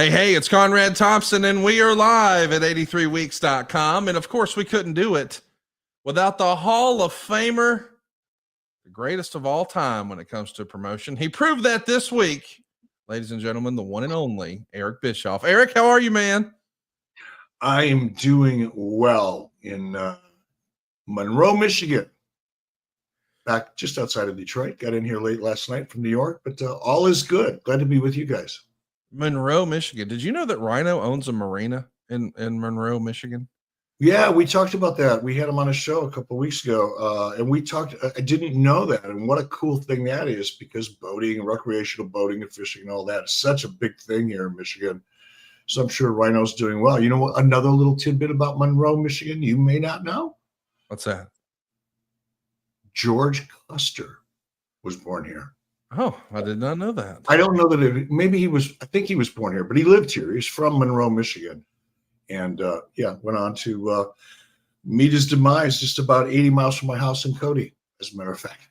Hey, it's Conrad Thompson, and we are live at 83weeks.com. And of course, we couldn't do it without the Hall of Famer, the greatest of all time when it comes to promotion. He proved that this week, ladies and gentlemen, the one and only Eric Bischoff. Eric, how are you, man? I am doing well in Monroe, Michigan. Back just outside of Detroit. Got in here late last night from New York, but all is good. Glad to be with you guys. Monroe, Michigan. Did you know that Rhino owns a marina in Monroe, Michigan? Yeah, we talked about that. We had him on a show a couple of weeks ago, and we talked. I didn't know that, and what a cool thing that is, because boating, recreational boating, and fishing, and all that is such a big thing here in Michigan. So I'm sure Rhino's doing well. You know what? Another little tidbit about Monroe, Michigan, you may not know. What's that? George Custer was born here. Oh, I did not know that. I don't know that maybe he was. I think he was born here, but he lived here. He's from Monroe, Michigan. And went on to meet his demise just about 80 miles from my house in Cody, as a matter of fact.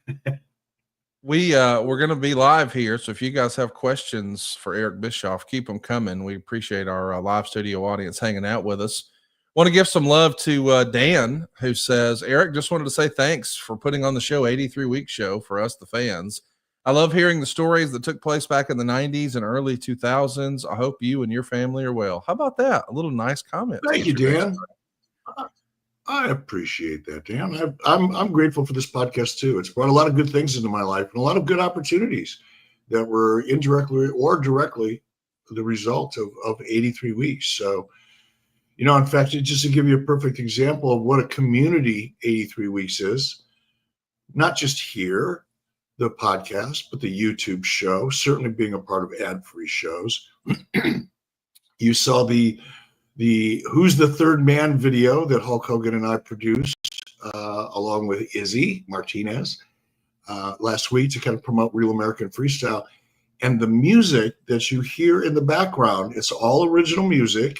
We're going to be live here, so if you guys have questions for Eric Bischoff, keep them coming. We appreciate our live studio audience hanging out with us. Want to give some love to Dan, who says, Eric, just wanted to say thanks for putting on the show, 83 Week Show, for us, the fans. I love hearing the stories that took place back in the 90s and early 2000s. I hope you and your family are well. How about that? A little nice comment. Thank you, Dan. I appreciate that, Dan. I'm grateful for this podcast, too. It's brought a lot of good things into my life and a lot of good opportunities that were indirectly or directly the result of 83 weeks. So, you know, in fact, just to give you a perfect example of what a community 83 weeks is, not just here, the podcast, but the YouTube show, certainly being a part of ad-free shows. You saw the Who's the Third Man video that Hulk Hogan and I produced along with Izzy Martinez last week to kind of promote Real American Freestyle. And the music that you hear in the background, it's all original music,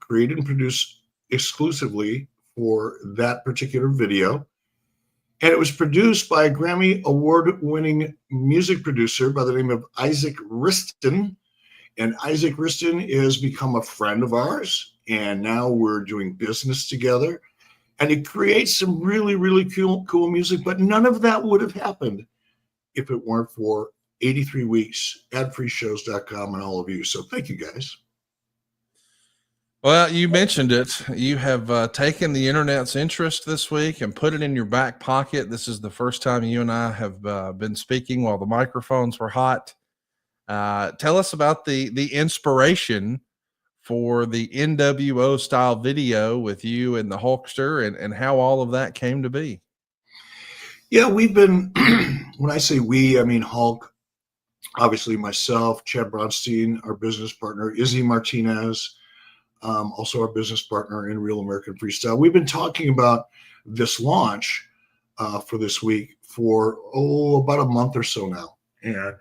created and produced exclusively for that particular video. And it was produced by a Grammy Award-winning music producer by the name of Isaac Wriston. And Isaac Wriston has become a friend of ours, and now we're doing business together. And it creates some really, really cool music, but none of that would have happened if it weren't for 83 Weeks, adfreeshows.com, and all of you. So thank you, guys. Well, you mentioned it. You have taken the internet's interest this week and put it in your back pocket. This is the first time you and I have been speaking while the microphones were hot. Tell us about the inspiration for the NWO style video with you and the Hulkster and how all of that came to be. Yeah, we've been, when I say we, I mean Hulk, obviously myself, Chad Bronstein, our business partner, Izzy Martinez, also our business partner in Real American Freestyle. We've been talking about this launch for this week for, about a month or so now. And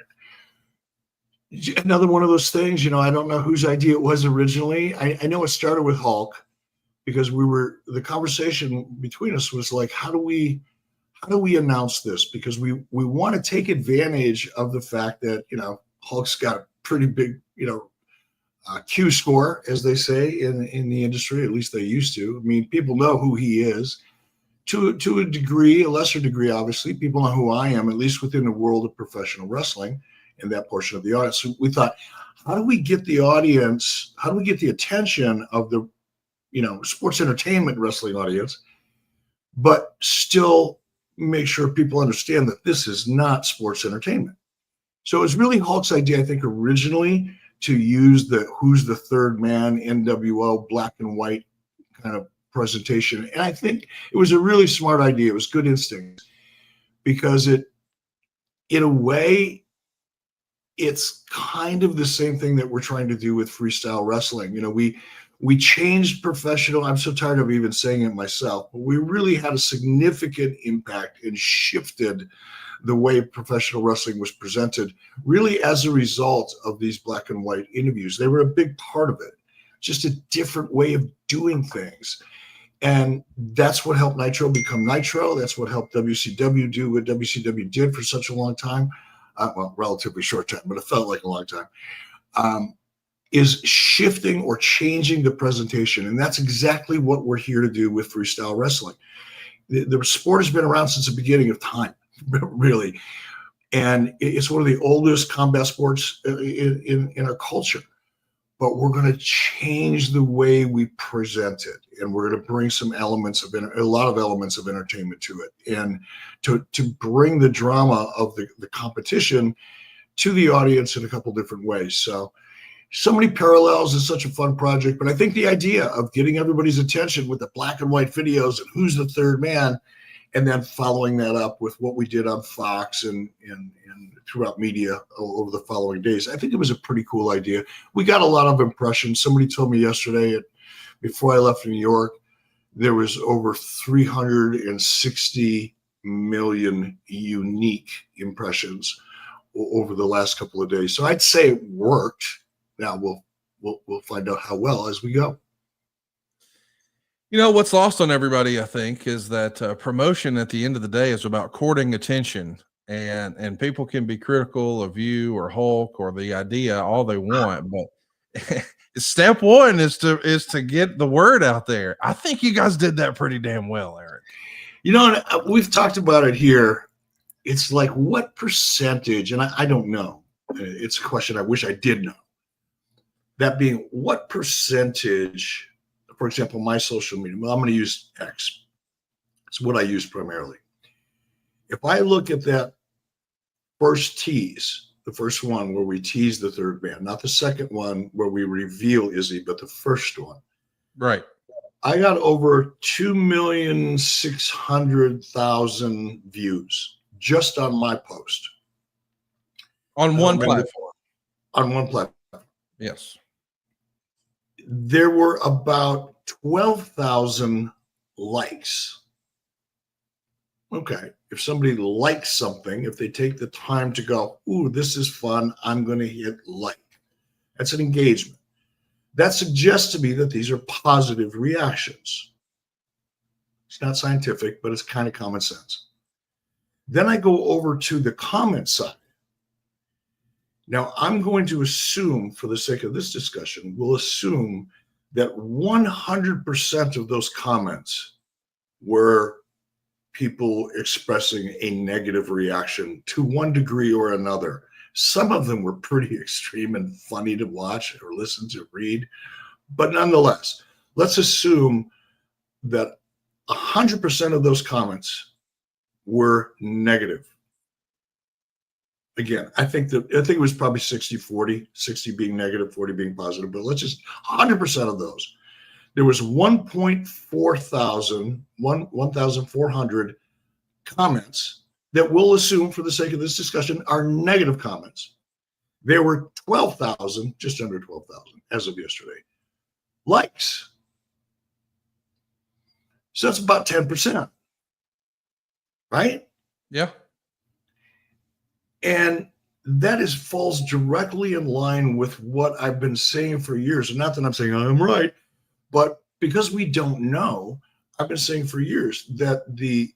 another one of those things, you know, I don't know whose idea it was originally. I know it started with Hulk because the conversation between us was like, how do we announce this? Because we want to take advantage of the fact that, you know, Hulk's got a pretty big, you know, Q score, as they say in the industry, at least they used to. I mean, people know who he is to a degree, a lesser degree, obviously. People know who I am, at least within the world of professional wrestling and that portion of the audience. So we thought, how do we get the audience, how do we get the attention of the, you know, sports entertainment wrestling audience, but still make sure people understand that this is not sports entertainment? So it was really Hulk's idea, I think, originally, to use the Who's the Third Man NWO black and white kind of presentation. And I think it was a really smart idea. It was good instinct because it, in a way, it's kind of the same thing that we're trying to do with freestyle wrestling. You know, we changed professional. I'm so tired of even saying it myself, but we really had a significant impact and shifted the way professional wrestling was presented, really as a result of these black and white interviews. They were a big part of it, just a different way of doing things. And that's what helped Nitro become Nitro. That's what helped WCW do what WCW did for such a long time. Well, relatively short time, but it felt like a long time. is shifting or changing the presentation. And that's exactly what we're here to do with freestyle wrestling. The sport has been around since the beginning of time, really. And it's one of the oldest combat sports in our culture. But we're going to change the way we present it. And we're going to bring some elements of a lot of elements of entertainment to it. And to bring the drama of the competition to the audience in a couple different ways. So many parallels. Is such a fun project. But I think the idea of getting everybody's attention with the black and white videos and who's the third man, and then following that up with what we did on Fox and throughout media over the following days, I think it was a pretty cool idea. We got a lot of impressions. Somebody told me yesterday, before I left New York, there was over 360 million unique impressions over the last couple of days. So I'd say it worked. Now we'll find out how well as we go. You know, what's lost on everybody, I think, is that promotion at the end of the day is about courting attention, and people can be critical of you or Hulk or the idea all they want, but step one is to get the word out there. I think you guys did that pretty damn well, Eric. You know, we've talked about it here. It's like, what percentage, and I don't know. It's a question I wish I did know. That being, what percentage, for example, my social media, well, I'm going to use X. It's what I use primarily. If I look at that first tease, the first one where we tease the third man, not the second one where we reveal Izzy, but the first one. Right. I got over 2,600,000 views just on my post. On one platform. On one platform. Yes. There were about 12,000 likes. Okay. If somebody likes something, if they take the time to go, ooh, this is fun, I'm going to hit like. That's an engagement. That suggests to me that these are positive reactions. It's not scientific, but it's kind of common sense. Then I go over to the comment side. Now, I'm going to assume, for the sake of this discussion, we'll assume that 100% of those comments were people expressing a negative reaction to one degree or another. Some of them were pretty extreme and funny to watch or listen to, read. But nonetheless, let's assume that 100% of those comments were negative. Again, I think it was probably 60-40, 60 being negative, 40 being positive, but let's just 100% of those. There was 1,400 comments that we'll assume for the sake of this discussion are negative comments. There were 12,000, just under 12,000 as of yesterday, likes. So that's about 10%, right? Yeah. And that falls directly in line with what I've been saying for years. And not that I'm saying I'm right, but because we don't know, I've been saying for years that the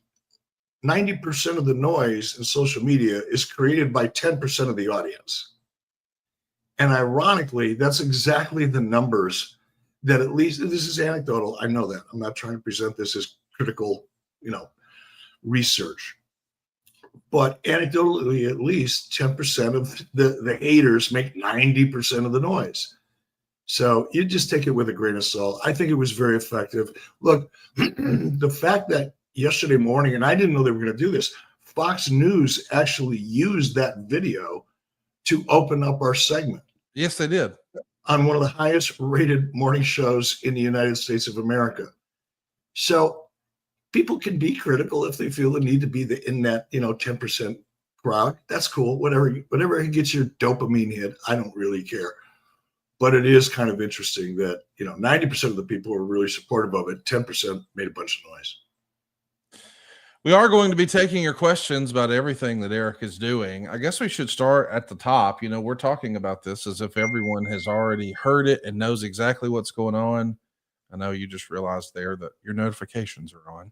90% of the noise in social media is created by 10% of the audience. And ironically, that's exactly the numbers that, at least, this is anecdotal, I know that. I'm not trying to present this as critical, research. But anecdotally, at least 10% of the haters make 90% of the noise. So you just take it with a grain of salt. I think it was very effective. Look, the fact that yesterday morning, and I didn't know they were going to do this, Fox News actually used that video to open up our segment. Yes, they did. On one of the highest rated morning shows in the United States of America. So people can be critical if they feel the need to be in that 10% crowd. That's cool. Whatever gets your dopamine hit, I don't really care. But it is kind of interesting that 90% of the people are really supportive of it. 10% made a bunch of noise. We are going to be taking your questions about everything that Eric is doing. I guess we should start at the top. We're talking about this as if everyone has already heard it and knows exactly what's going on. I know you just realized there that your notifications are on.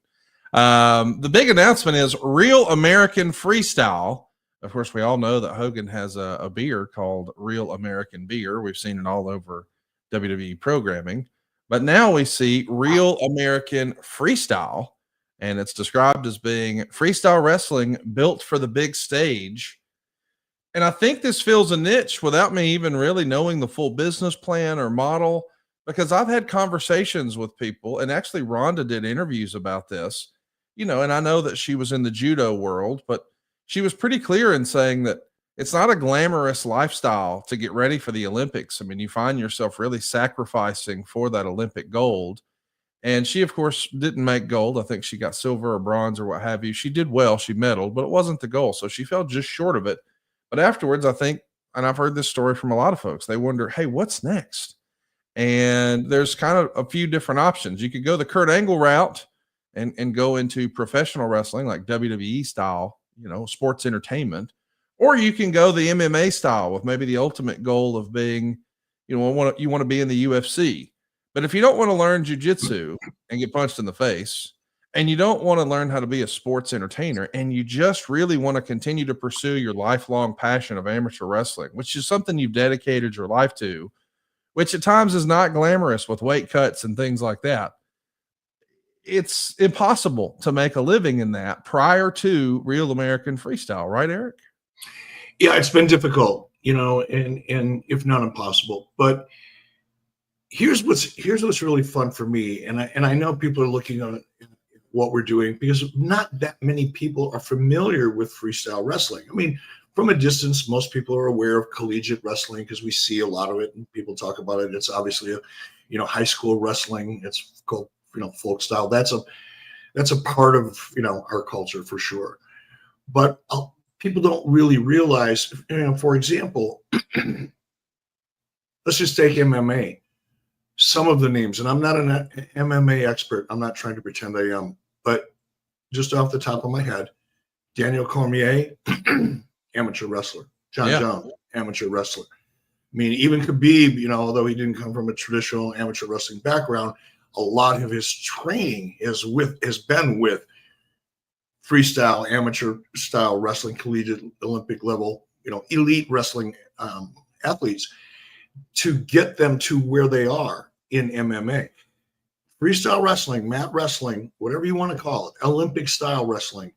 The big announcement is Real American Freestyle Of course, we all know that Hogan has a beer called Real American Beer. We've seen it all over WWE programming. But now we see Real American Freestyle, and it's described as being freestyle wrestling built for the big stage. And I think this fills a niche without me even really knowing the full business plan or model, because I've had conversations with people, and actually Rhonda did interviews about this, and I know that she was in the judo world, but she was pretty clear in saying that it's not a glamorous lifestyle to get ready for the Olympics. I mean, you find yourself really sacrificing for that Olympic gold. And she, of course, didn't make gold. I think she got silver or bronze or what have you. She did well. She medaled, but it wasn't the goal. So she fell just short of it. But afterwards, I think, and I've heard this story from a lot of folks, they wonder, hey, what's next? And there's kind of a few different options. You could go the Kurt Angle route and go into professional wrestling, like WWE style, sports entertainment, or you can go the MMA style with maybe the ultimate goal of being, you want to be in the UFC. But if you don't want to learn jiu-jitsu and get punched in the face, and you don't want to learn how to be a sports entertainer, and you just really want to continue to pursue your lifelong passion of amateur wrestling, which is something you've dedicated your life to, which at times is not glamorous with weight cuts and things like that, it's impossible to make a living in that prior to Real American Freestyle, right, Eric? Yeah, it's been difficult, and if not impossible. But here's what's really fun for me, and I know people are looking at what we're doing because not that many people are familiar with freestyle wrestling. I mean, from a distance, most people are aware of collegiate wrestling because we see a lot of it and people talk about it. It's obviously high school wrestling. It's called folk style. That's a part of our culture for sure. But people don't really realize, for example, let's just take MMA. Some of the names, and I'm not an MMA expert. I'm not trying to pretend I am, but just off the top of my head, Daniel Cormier, amateur wrestler. John Jones, amateur wrestler. I mean, even Khabib, although he didn't come from a traditional amateur wrestling background, a lot of his training has been with freestyle, amateur style wrestling, collegiate, Olympic level, elite wrestling athletes to get them to where they are in MMA. Freestyle wrestling, mat wrestling, whatever you want to call it, Olympic style wrestling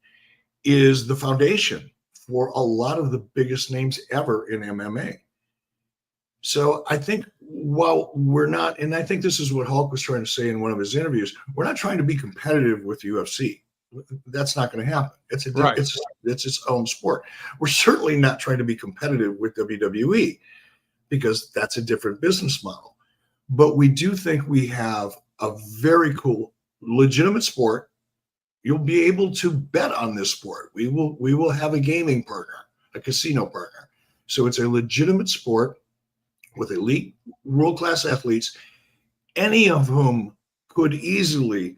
is the foundation for a lot of the biggest names ever in MMA. So I think while we're not, and I think this is what Hulk was trying to say in one of his interviews, we're not trying to be competitive with UFC. That's not going to happen. It's its own sport. We're certainly not trying to be competitive with WWE because that's a different business model. But we do think we have a very cool, legitimate sport. You'll be able to bet on this sport. We will have a gaming partner, a casino partner. So it's a legitimate sport with elite world-class athletes, any of whom could easily,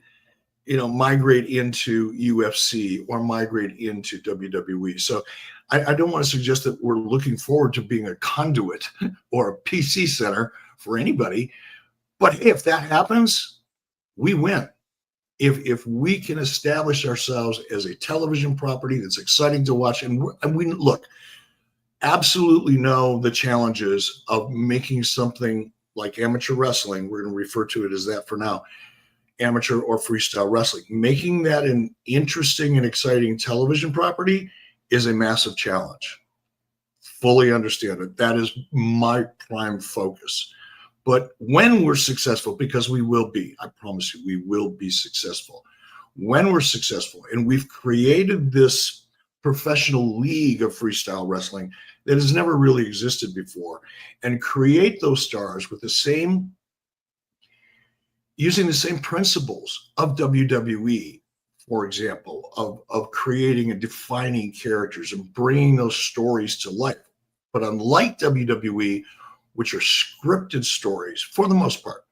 migrate into UFC or migrate into WWE. So I don't want to suggest that we're looking forward to being a conduit or a PC center for anybody. But hey, if that happens, we win. If we can establish ourselves as a television property that's exciting to watch, and we look, absolutely know the challenges of making something like amateur wrestling, we're going to refer to it as that for now, amateur or freestyle wrestling. Making that an interesting and exciting television property is a massive challenge. Fully understand it. That is my prime focus. But when we're successful, because we will be, I promise you, we will be successful. When we're successful and we've created this professional league of freestyle wrestling that has never really existed before, and create those stars with using the same principles of WWE, for example, of creating and defining characters and bringing those stories to life. But unlike WWE, which are scripted stories for the most part,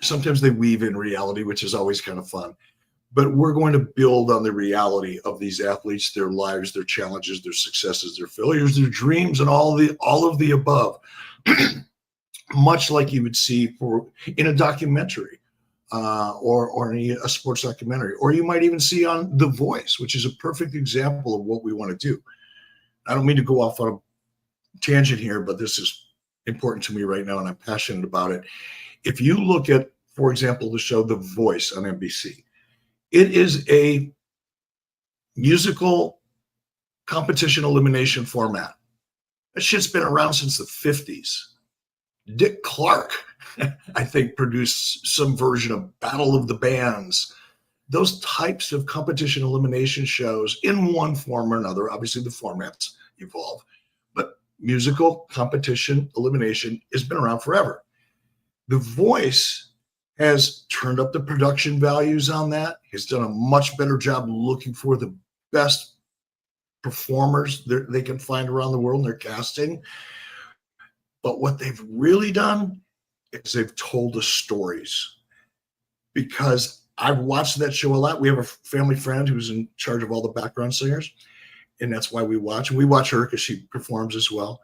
sometimes they weave in reality, which is always kind of fun. But we're going to build on the reality of these athletes, their lives, their challenges, their successes, their failures, their dreams, and all of the above. Much like you would see in a documentary or in a sports documentary, or you might even see on The Voice, which is a perfect example of what we want to do. I don't mean to go off on a tangent here, but this is important to me right now, and I'm passionate about it. If you look at, for example, the show The Voice on NBC, it is a musical competition elimination format. That shit's been around since the 50s. Dick Clark, I think, produced some version of Battle of the Bands. Those types of competition elimination shows in one form or another. Obviously, the formats evolve, but musical competition elimination has been around forever. The Voice has turned up the production values on that, has done a much better job looking for the best performers they can find around the world in their casting. But what they've really done is they've told the stories. Because I've watched that show a lot. We have a family friend who's in charge of all the background singers, and that's why we watch. And we watch her because she performs as well,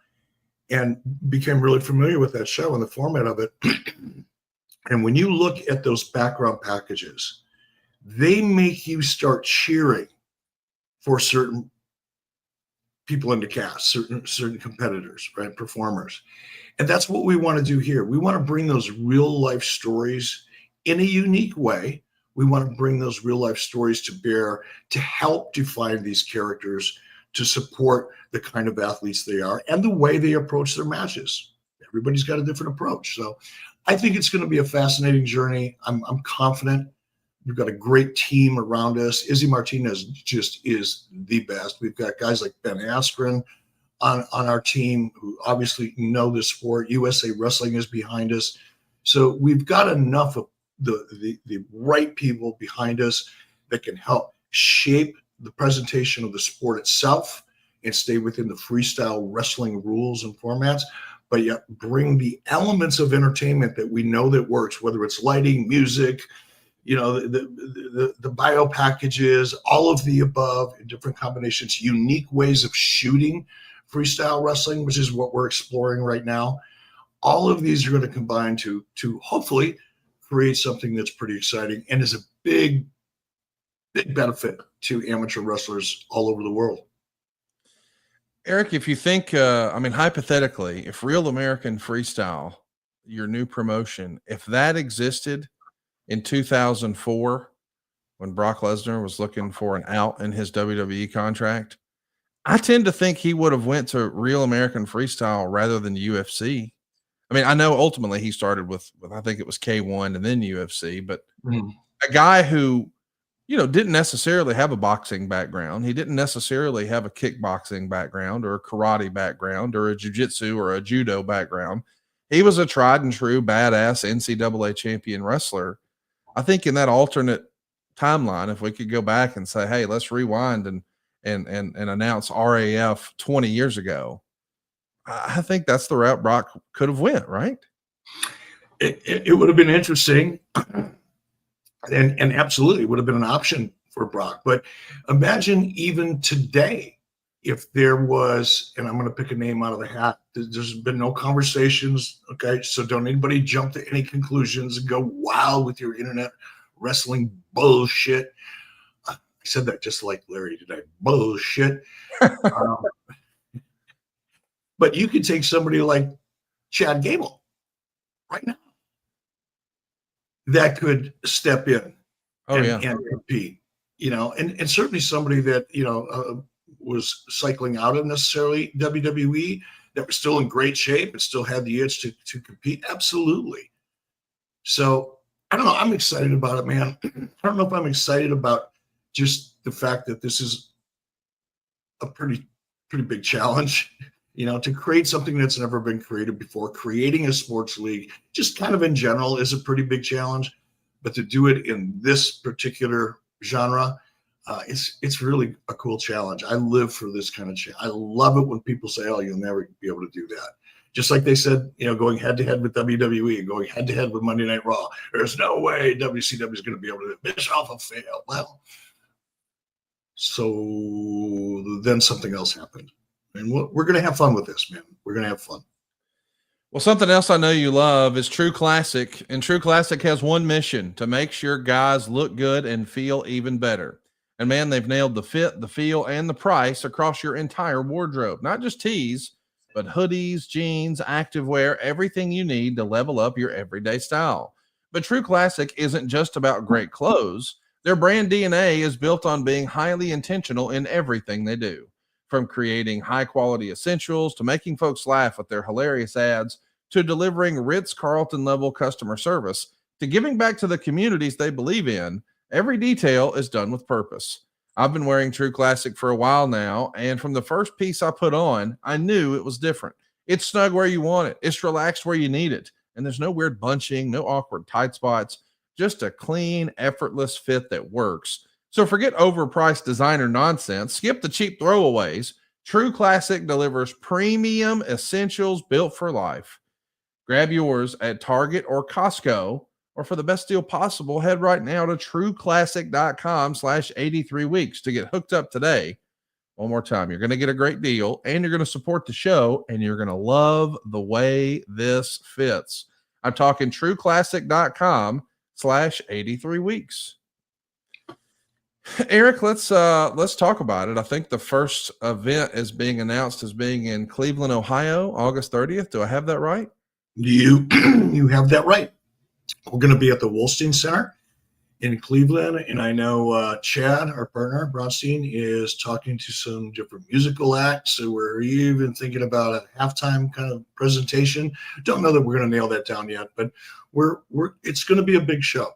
and became really familiar with that show and the format of it. And when you look at those background packages, they make you start cheering for certain people in the cast, certain competitors, right? Performers. And that's what we want to do here. We want to bring those real life stories in a unique way. We want to bring those real life stories to bear to help define these characters, to support the kind of athletes they are and the way they approach their matches. Everybody's got a different approach. So I think it's going to be a fascinating journey. I'm confident. We've got a great team around us. Izzy Martinez just is the best. We've got guys like Ben Askren on our team who obviously know this sport. USA Wrestling is behind us. So we've got enough of the right people behind us that can help shape the presentation of the sport itself and stay within the freestyle wrestling rules and formats, but yet bring the elements of entertainment that we know that works, whether it's lighting, music, the bio packages, all of the above in different combinations, unique ways of shooting freestyle wrestling, which is what we're exploring right now. All of these are going to combine to hopefully create something that's pretty exciting and is a big benefit to amateur wrestlers all over the world. Eric, if you think, hypothetically, if Real American Freestyle, your new promotion, if that existed in 2004, when Brock Lesnar was looking for an out in his WWE contract, I tend to think he would have went to Real American Freestyle rather than UFC. I mean, I know ultimately he started with I think it was K1 and then UFC, but a guy who, didn't necessarily have a boxing background. He didn't necessarily have a kickboxing background or a karate background or a jiu-jitsu or a judo background. He was a tried and true badass NCAA champion wrestler. I think in that alternate timeline, if we could go back and say, hey, let's rewind and announce RAF 20 years ago, I think that's the route Brock could have went, right? It would have been interesting. And absolutely would have been an option for Brock. But imagine even today, if there was, and I'm going to pick a name out of the hat, there's been no conversations. Okay. So don't anybody jump to any conclusions and go wild with your internet wrestling bullshit. I said that just like Larry today. Bullshit. But you could take somebody like Chad Gable right now that could step in and compete, and certainly somebody that, was cycling out of necessarily WWE that was still in great shape and still had the itch to compete. Absolutely. So I don't know. I'm excited about it, man. I don't know if I'm excited about just the fact that this is a pretty big challenge. To create something that's never been created before, creating a sports league, just kind of in general, is a pretty big challenge. But to do it in this particular genre, it's really a cool challenge. I live for this kind of challenge. I love it when people say, "Oh, you'll never be able to do that." Just like they said, going head to head with WWE and going head to head with Monday Night Raw. There's no way WCW is going to be able to do it. Bischoff will fail. Well, so then something else happened. And we're going to have fun with this, man. We're going to have fun. Well, something else I know you love is True Classic. And True Classic has one mission: to make sure guys look good and feel even better. And man, they've nailed the fit, the feel, and the price across your entire wardrobe. Not just tees, but hoodies, jeans, activewear, everything you need to level up your everyday style. But True Classic isn't just about great clothes. Their brand DNA is built on being highly intentional in everything they do. From creating high quality essentials to making folks laugh with their hilarious ads to delivering Ritz-Carlton level customer service to giving back to the communities they believe in, every detail is done with purpose. I've been wearing True Classic for a while now, and from the first piece I put on, I knew it was different. It's snug where you want it. It's relaxed where you need it. And there's no weird bunching, no awkward tight spots, just a clean, effortless fit that works. So forget overpriced designer nonsense. Skip the cheap throwaways. True Classic delivers premium essentials built for life. Grab yours at Target or Costco, or for the best deal possible, head right now to trueclassic.com/83weeks to get hooked up today. One more time, you're going to get a great deal, and you're going to support the show, and you're going to love the way this fits. I'm talking trueclassic.com/83weeks. Eric, let's talk about it. I think the first event is being announced as being in Cleveland, Ohio, August 30th. Do I have that right? You have that right. We're going to be at the Wolstein Center in Cleveland, and I know Chad, our partner, Bronstein, is talking to some different musical acts. So we're even thinking about a halftime kind of presentation. Don't know that we're going to nail that down yet, but it's going to be a big show.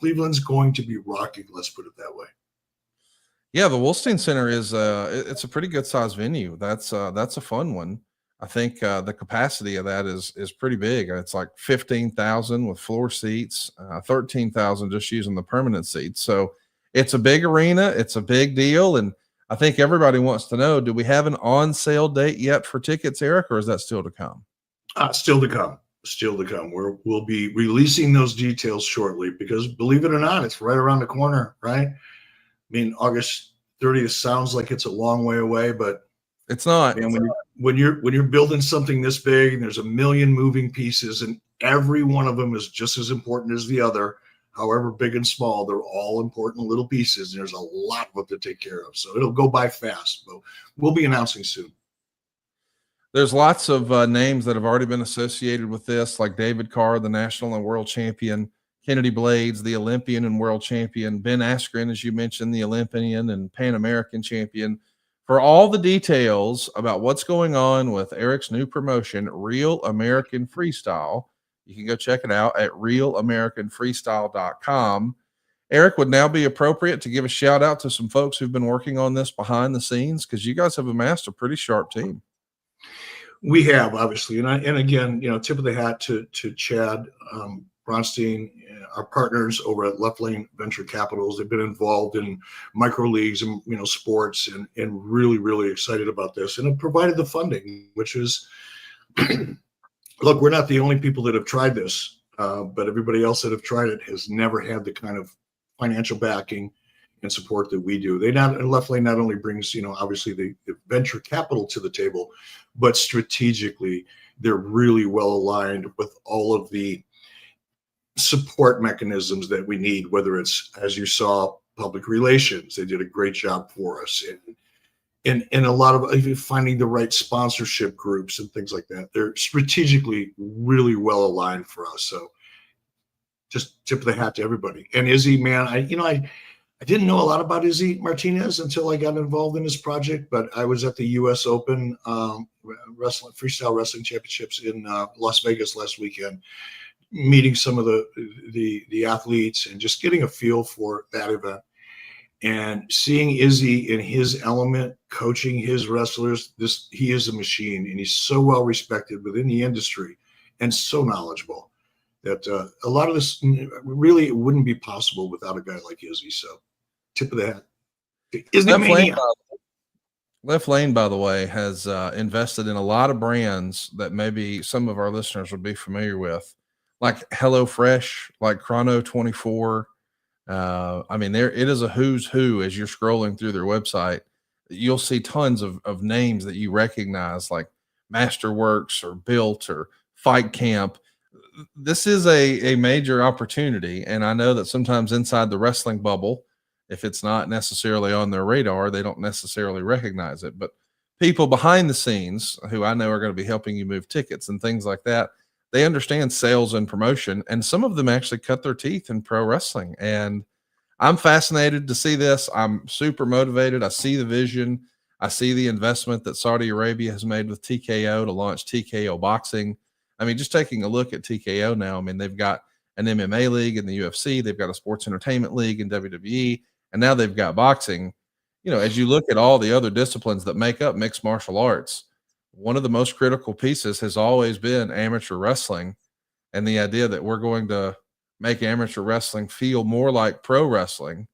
Cleveland's going to be rocking. Let's put it that way. Yeah, the Wolstein Center is it's a pretty good size venue. That's a fun one. I think the capacity of that is pretty big. It's like 15,000 with floor seats, 13,000 just using the permanent seats. So it's a big arena. It's a big deal. And I think everybody wants to know, do we have an on sale date yet for tickets, Eric, or is that still to come? Still to come. Still to come. We'll be releasing those details shortly because, believe it or not, it's right around the corner, right? I mean, August 30th sounds like it's a long way away, but it's not. Man, when you're building something this big and there's a million moving pieces and every one of them is just as important as the other, however big and small, they're all important little pieces. And there's a lot of them to take care of. So it'll go by fast, but we'll be announcing soon. There's lots of names that have already been associated with this, like David Carr, the national and world champion, Kennedy Blades, the Olympian and world champion, Ben Askren, as you mentioned, the Olympian and Pan American champion. For all the details about what's going on with Eric's new promotion, Real American Freestyle, you can go check it out at realamericanfreestyle.com. Eric, would now be appropriate to give a shout out to some folks who've been working on this behind the scenes, because you guys have amassed a pretty sharp team. We have, obviously, and again, tip of the hat to Chad Bronstein, our partners over at Left Lane Venture Capitals. They've been involved in micro leagues and sports, and really, really excited about this, and have provided the funding, which is, look, we're not the only people that have tried this, but everybody else that have tried it has never had the kind of financial backing and support that we do. Left Lane not only brings, obviously the venture capital to the table, but strategically they're really well aligned with all of the support mechanisms that we need, whether it's, as you saw, public relations. They did a great job for us, and a lot of even finding the right sponsorship groups and things like that. They're strategically really well aligned for us. So just tip of the hat to everybody. And Izzy, man, I didn't know a lot about Izzy Martinez until I got involved in this project, but I was at the U.S. Open Freestyle Wrestling Championships in Las Vegas last weekend, meeting some of the athletes and just getting a feel for that event. And seeing Izzy in his element, coaching his wrestlers, he is a machine, and he's so well respected within the industry and so knowledgeable that a lot of this really wouldn't be possible without a guy like Izzy. So tip of the hat. Left Lane, by the way, has invested in a lot of brands that maybe some of our listeners would be familiar with, like HelloFresh, like Chrono 24. It is a who's who. As you're scrolling through their website, you'll see tons of names that you recognize, like Masterworks or Built or Fight Camp. This is a major opportunity, and I know that sometimes inside the wrestling bubble, if it's not necessarily on their radar, they don't necessarily recognize it. But people behind the scenes who I know are going to be helping you move tickets and things like that, they understand sales and promotion, and some of them actually cut their teeth in pro wrestling. And I'm fascinated to see this. I'm super motivated. I see the vision. I see the investment that Saudi Arabia has made with TKO to launch TKO boxing. I mean, just taking a look at TKO now, I mean, they've got an MMA league in the UFC, they've got a sports entertainment league in WWE, and now they've got boxing. You know, as you look at all the other disciplines that make up mixed martial arts, one of the most critical pieces has always been amateur wrestling, and the idea that we're going to make amateur wrestling feel more like pro wrestling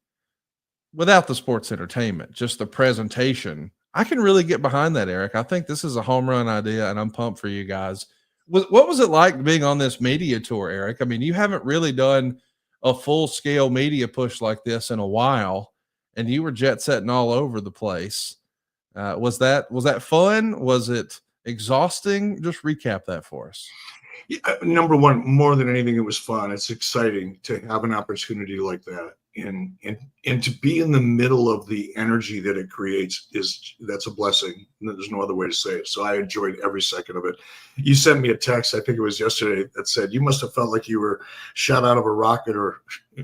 without the sports entertainment, just the presentation. I can really get behind that, Eric. I think this is a home run idea, and I'm pumped for you guys. What was it like being on this media tour, Eric? I mean, you haven't really done a full scale media push like this in a while, and you were jet setting all over the place. Was that fun? Was it exhausting? Just recap that for us. Yeah, number one, more than anything, it was fun. It's exciting to have an opportunity like that, and to be in the middle of the energy that it creates that's a blessing. There's no other way to say it. So I enjoyed every second of it. You sent me a text, I think it was yesterday, that said you must have felt like you were shot out of a rocket or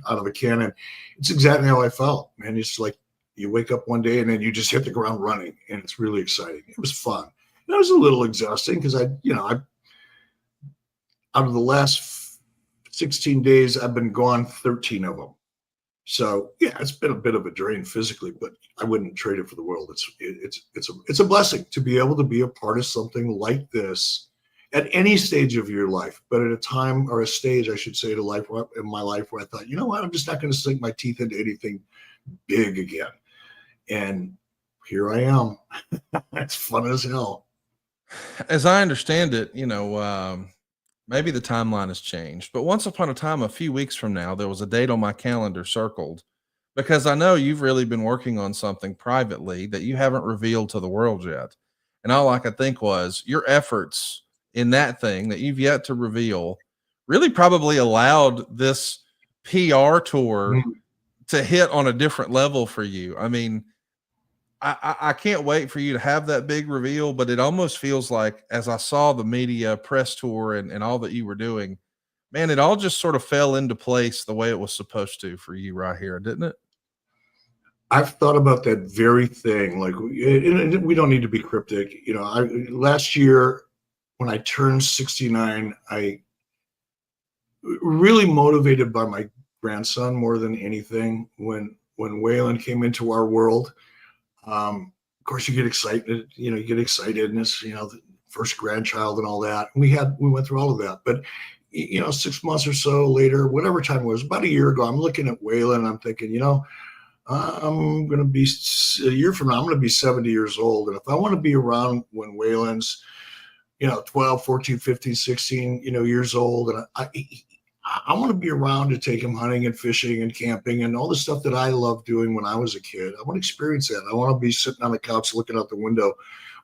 out of a cannon. It's exactly how I felt, man. It's like you wake up one day and then you just hit the ground running, and it's really exciting. It was fun. And it was a little exhausting because I out of the last 16 days, I've been gone 13 of them. So yeah, it's been a bit of a drain physically, but I wouldn't trade it for the world. It's a blessing to be able to be a part of something like this at any stage of your life, but at a time, or a stage, I should say, in my life where I thought, you know what, I'm just not going to sink my teeth into anything big again. And here I am. It's fun as hell. As I understand it, maybe the timeline has changed, but once upon a time, a few weeks from now, there was a date on my calendar circled because I know you've really been working on something privately that you haven't revealed to the world yet. And all I could think was your efforts in that thing that you've yet to reveal really probably allowed this PR tour to hit on a different level for you. I mean, I can't wait for you to have that big reveal, but it almost feels like, as I saw the media press tour and all that you were doing, man, it all just sort of fell into place the way it was supposed to for you right here, didn't it? I've thought about that very thing. Like, we don't need to be cryptic. Last year when I turned 69, I really motivated by my grandson more than anything. When Waylon came into our world, of course, you get excited. You get excited, and it's the first grandchild and all that. We went through all of that, but 6 months or so later, whatever time it was, about a year ago, I'm looking at Waylon and I'm thinking, I'm going to be a year from now, I'm going to be 70 years old. And if I want to be around when Waylon's, 12, 14, 15, 16, years old, and I want to be around to take him hunting and fishing and camping and all the stuff that I loved doing when I was a kid. I want to experience that. I want to be sitting on the couch looking out the window,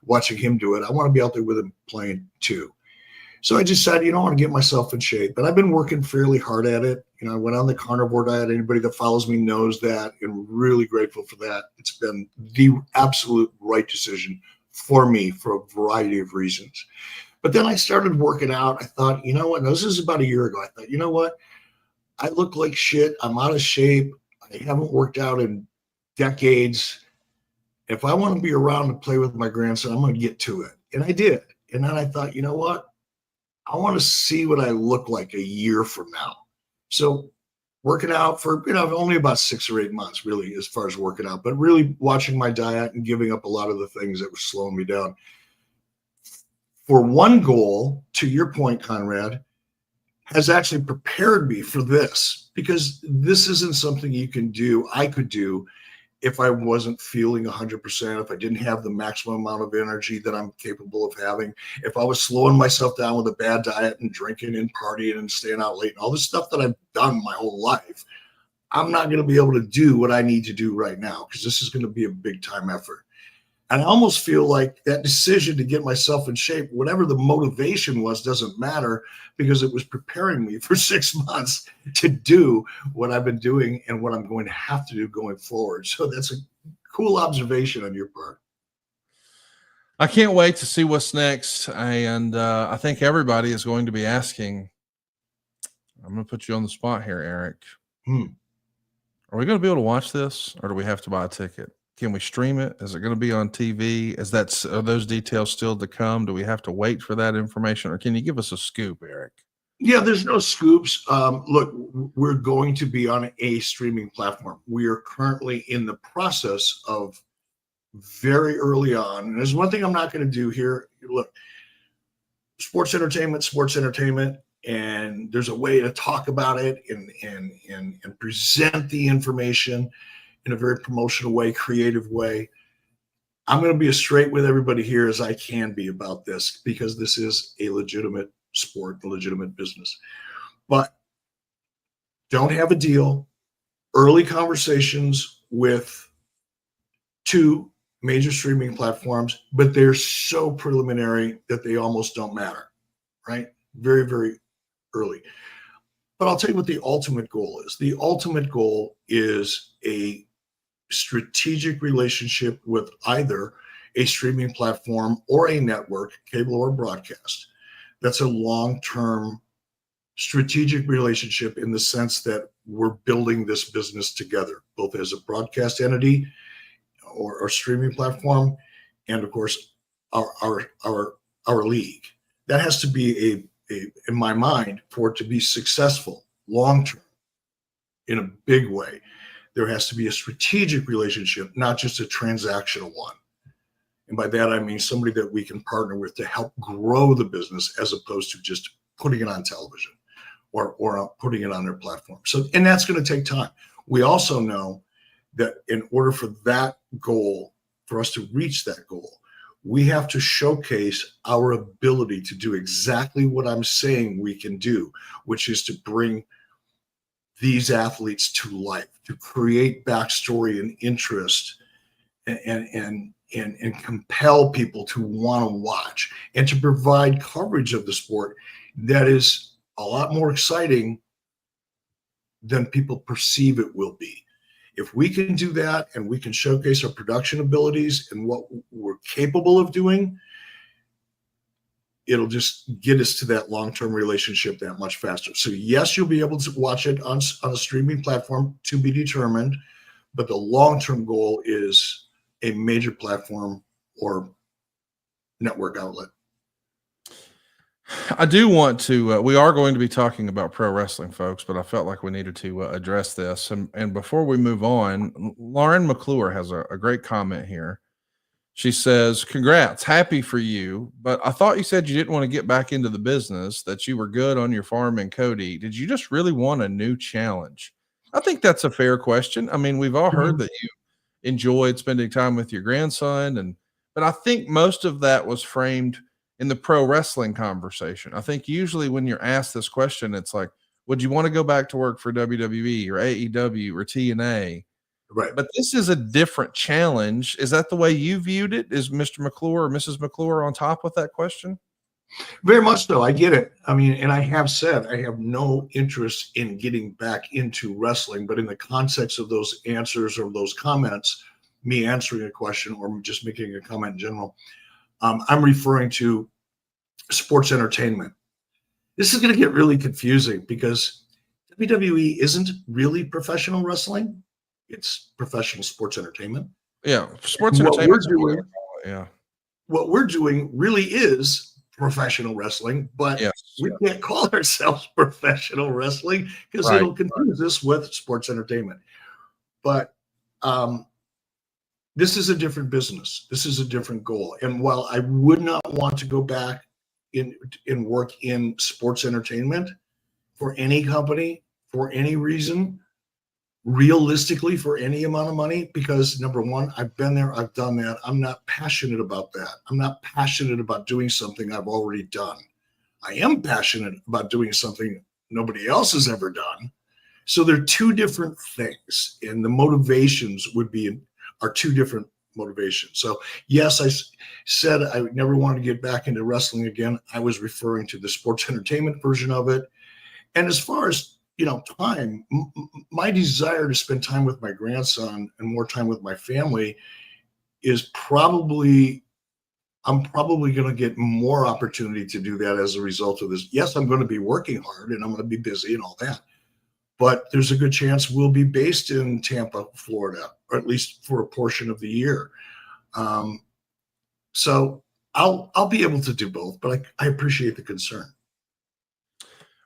watching him do it. I want to be out there with him playing too. So I decided, I want to get myself in shape. But I've been working fairly hard at it. I went on the carnivore diet. Anybody that follows me knows that, and really grateful for that. It's been the absolute right decision for me for a variety of reasons. But then I started working out. I thought, what? This is about a year ago. I thought, what? I look like shit. I'm out of shape. I haven't worked out in decades. If I want to be around and play with my grandson, I'm going to get to it. And I did. And then I thought, what? I want to see what I look like a year from now. So working out for, only about 6 or 8 months, really, as far as working out, but really watching my diet and giving up a lot of the things that were slowing me down. For one goal, to your point, Conrad, has actually prepared me for this, because this isn't something I could do if I wasn't feeling 100%, if I didn't have the maximum amount of energy that I'm capable of having, if I was slowing myself down with a bad diet and drinking and partying and staying out late and all the stuff that I've done my whole life, I'm not going to be able to do what I need to do right now, because this is going to be a big time effort. And I almost feel like that decision to get myself in shape, whatever the motivation was, doesn't matter, because it was preparing me for 6 months to do what I've been doing and what I'm going to have to do going forward. So that's a cool observation on your part. I can't wait to see what's next. And I think everybody is going to be asking, I'm going to put you on the spot here, Eric. Are we going to be able to watch this, or do we have to buy a ticket? Can we stream it? Is it going to be on TV? Are those details still to come? Do we have to wait for that information, or can you give us a scoop, Eric? Yeah, there's no scoops. Look, we're going to be on a streaming platform. We are currently in the process of very early on. And there's one thing I'm not going to do here. Look, sports entertainment, and there's a way to talk about it and present the information in a very promotional way, creative way. I'm going to be as straight with everybody here as I can be about this, because this is a legitimate sport, a legitimate business. But don't have a deal. Early conversations with 2 major streaming platforms, but they're so preliminary that they almost don't matter, right? Very, very early. But I'll tell you what the ultimate goal is. The ultimate goal is a strategic relationship with either a streaming platform or a network, cable or broadcast. That's a long-term strategic relationship, in the sense that we're building this business together, both as a broadcast entity or streaming platform, and of course our league. That has to be in my mind, for it to be successful long-term in a big way, there has to be a strategic relationship, not just a transactional one. And by that, I mean somebody that we can partner with to help grow the business, as opposed to just putting it on television or putting it on their platform. So, and that's going to take time. We also know that in order for that goal, for us to reach that goal, we have to showcase our ability to do exactly what I'm saying we can do, which is to bring these athletes to life, to create backstory and interest, and compel people to want to watch, and to provide coverage of the sport that is a lot more exciting than people perceive it will be. If we can do that, and we can showcase our production abilities and what we're capable of doing, it'll just get us to that long-term relationship that much faster. So yes, you'll be able to watch it on a streaming platform, to be determined, but the long-term goal is a major platform or network outlet. I do want to, we are going to be talking about pro wrestling, folks, but I felt like we needed to address this. And before we move on, Lauren McClure has a great comment here. She says, congrats, happy for you, but I thought you said you didn't want to get back into the business, that you were good on your farm in Cody. Did you just really want a new challenge? I think that's a fair question. I mean, we've all heard that you enjoyed spending time with your grandson, but I think most of that was framed in the pro wrestling conversation. I think usually when you're asked this question, it's like, would you want to go back to work for WWE or AEW or TNA? Right. But this is a different challenge. Is that the way you viewed it? Is Mr. McClure or Mrs. McClure on top with that question? Very much so. I get it. I mean, and I have said I have no interest in getting back into wrestling, but in the context of those answers or those comments, me answering a question or just making a comment in general, I'm referring to sports entertainment. This is going to get really confusing, because WWE isn't really professional wrestling. It's professional sports entertainment. Yeah. Sports entertainment. What we're doing really is professional wrestling, but we can't call ourselves professional wrestling, because it'll confuse us with sports entertainment. But this is a different business. This is a different goal. And while I would not want to go back in work in sports entertainment for any company, for any reason, realistically for any amount of money, because number one, I've been there, I've done that. I'm not passionate about that. I'm not passionate about doing something I've already done. I am passionate about doing something nobody else has ever done. So they're two different things, and the motivations are two different motivation. So yes, I said I never wanted to get back into wrestling again. I was referring to the sports entertainment version of it. And as far as, time, my desire to spend time with my grandson and more time with my family is I'm probably going to get more opportunity to do that as a result of this. Yes, I'm going to be working hard and I'm going to be busy and all that, but there's a good chance we'll be based in Tampa, Florida, or at least for a portion of the year. So I'll be able to do both, but I appreciate the concern.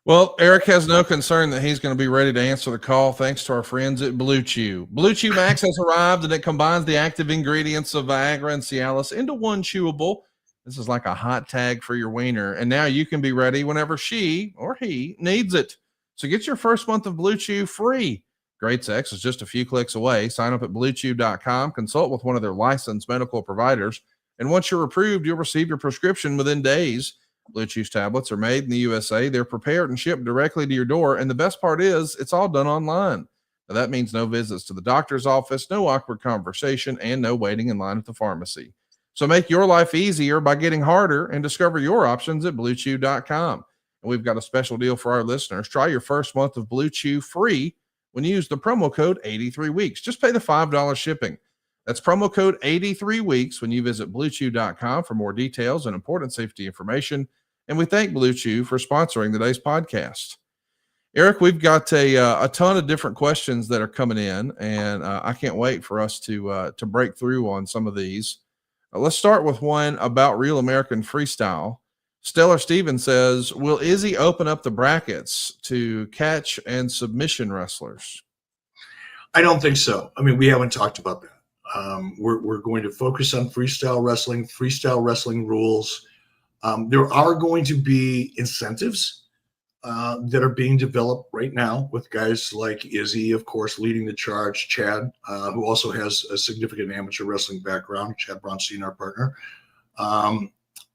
Well, Eric has no concern that he's going to be ready to answer the call thanks to our friends at Blue Chew. Blue Chew Max has arrived, and it combines the active ingredients of Viagra and Cialis into one chewable. This is like a hot tag for your wiener, and now you can be ready whenever she or he needs it. So get your first month of Blue Chew free. Great sex is just a few clicks away. Sign up at BlueChew.com, consult with one of their licensed medical providers, and once you're approved, you'll receive your prescription within days. Blue Chew's tablets are made in the USA. They're prepared and shipped directly to your door. And the best part is it's all done online. Now, that means no visits to the doctor's office, no awkward conversation, and no waiting in line at the pharmacy. So make your life easier by getting harder and discover your options at BlueChew.com. And we've got a special deal for our listeners. Try your first month of Blue Chew free when you use the promo code 83weeks. Just pay the $5 shipping. That's promo code 83weeks when you visit BlueChew.com for more details and important safety information. And we thank Blue Chew for sponsoring today's podcast. Eric, we've got a ton of different questions that are coming in, and I can't wait for us to break through on some of these. Let's start with one about Real American Freestyle. Stellar Steven says, will Izzy open up the brackets to catch and submission wrestlers? I don't think so. I mean, we haven't talked about that. We're going to focus on freestyle wrestling rules. There are going to be incentives that are being developed right now with guys like Izzy, of course, leading the charge, Chad, who also has a significant amateur wrestling background, Chad Bronstein, our partner,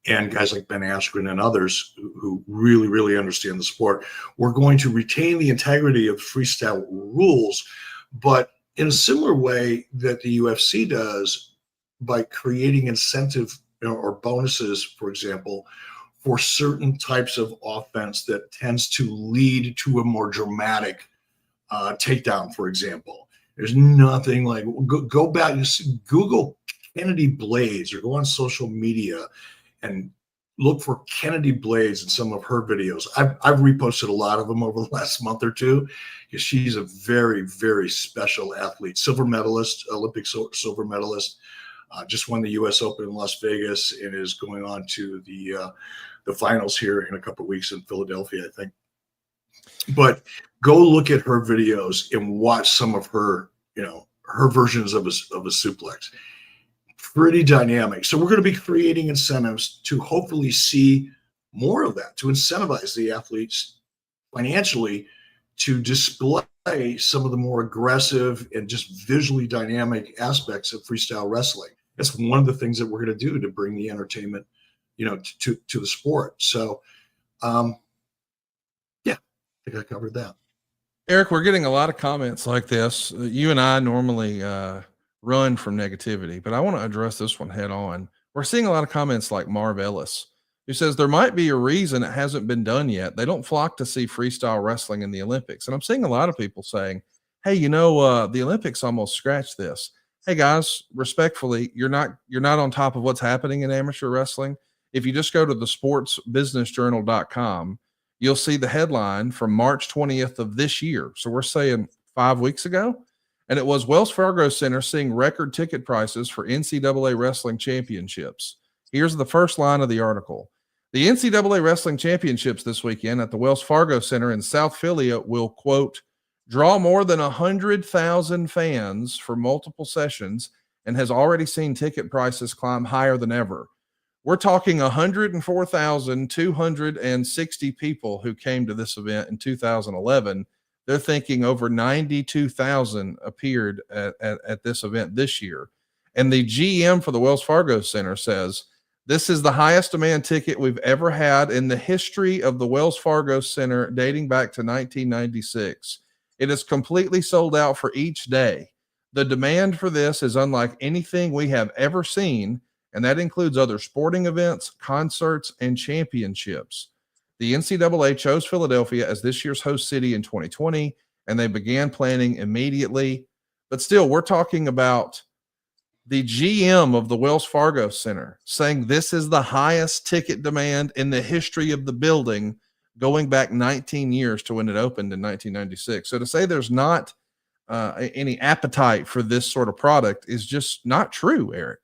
and guys like Ben Askren and others who really, really understand the sport. We're going to retain the integrity of freestyle rules, but in a similar way that the UFC does by creating incentive or bonuses, for example, for certain types of offense that tends to lead to a more dramatic takedown, for example. There's nothing like, go back and Google Kennedy Blades or go on social media and look for Kennedy Blades in some of her videos. I've reposted a lot of them over the last month or two because she's a very, very special athlete, silver medalist, Olympic silver medalist. Just won the U.S. Open in Las Vegas and is going on to the finals here in a couple of weeks in Philadelphia, I think. But go look at her videos and watch some of her, her versions of a suplex. Pretty dynamic. So we're going to be creating incentives to hopefully see more of that, to incentivize the athletes financially to display some of the more aggressive and just visually dynamic aspects of freestyle wrestling. That's one of the things that we're going to do to bring the entertainment, to the sport. So, I think I covered that. Eric, we're getting a lot of comments like this. You and I normally run from negativity, but I want to address this one head on. We're seeing a lot of comments like Marv Ellis, who says there might be a reason it hasn't been done yet. They don't flock to see freestyle wrestling in the Olympics. And I'm seeing a lot of people saying, hey, the Olympics almost scratched this. Hey guys, respectfully, you're not on top of what's happening in amateur wrestling. If you just go to the sportsbusinessjournal.com, you'll see the headline from March 20th of this year. So we're saying 5 weeks ago. And it was Wells Fargo Center seeing record ticket prices for NCAA wrestling championships. Here's the first line of the article. The NCAA wrestling championships this weekend at the Wells Fargo Center in South Philly will, quote, draw more than 100,000 fans for multiple sessions and has already seen ticket prices climb higher than ever. We're talking 104,260 people who came to this event in 2011. They're thinking over 92,000 appeared at this event this year. And the GM for the Wells Fargo Center says, this is the highest demand ticket we've ever had in the history of the Wells Fargo Center dating back to 1996. It is completely sold out for each day. The demand for this is unlike anything we have ever seen, and that includes other sporting events, concerts, and championships. The NCAA chose Philadelphia as this year's host city in 2020, and they began planning immediately. But still, we're talking about the GM of the Wells Fargo Center saying this is the highest ticket demand in the history of the building, going back 19 years to when it opened in 1996. So to say there's not any appetite for this sort of product is just not true, Eric.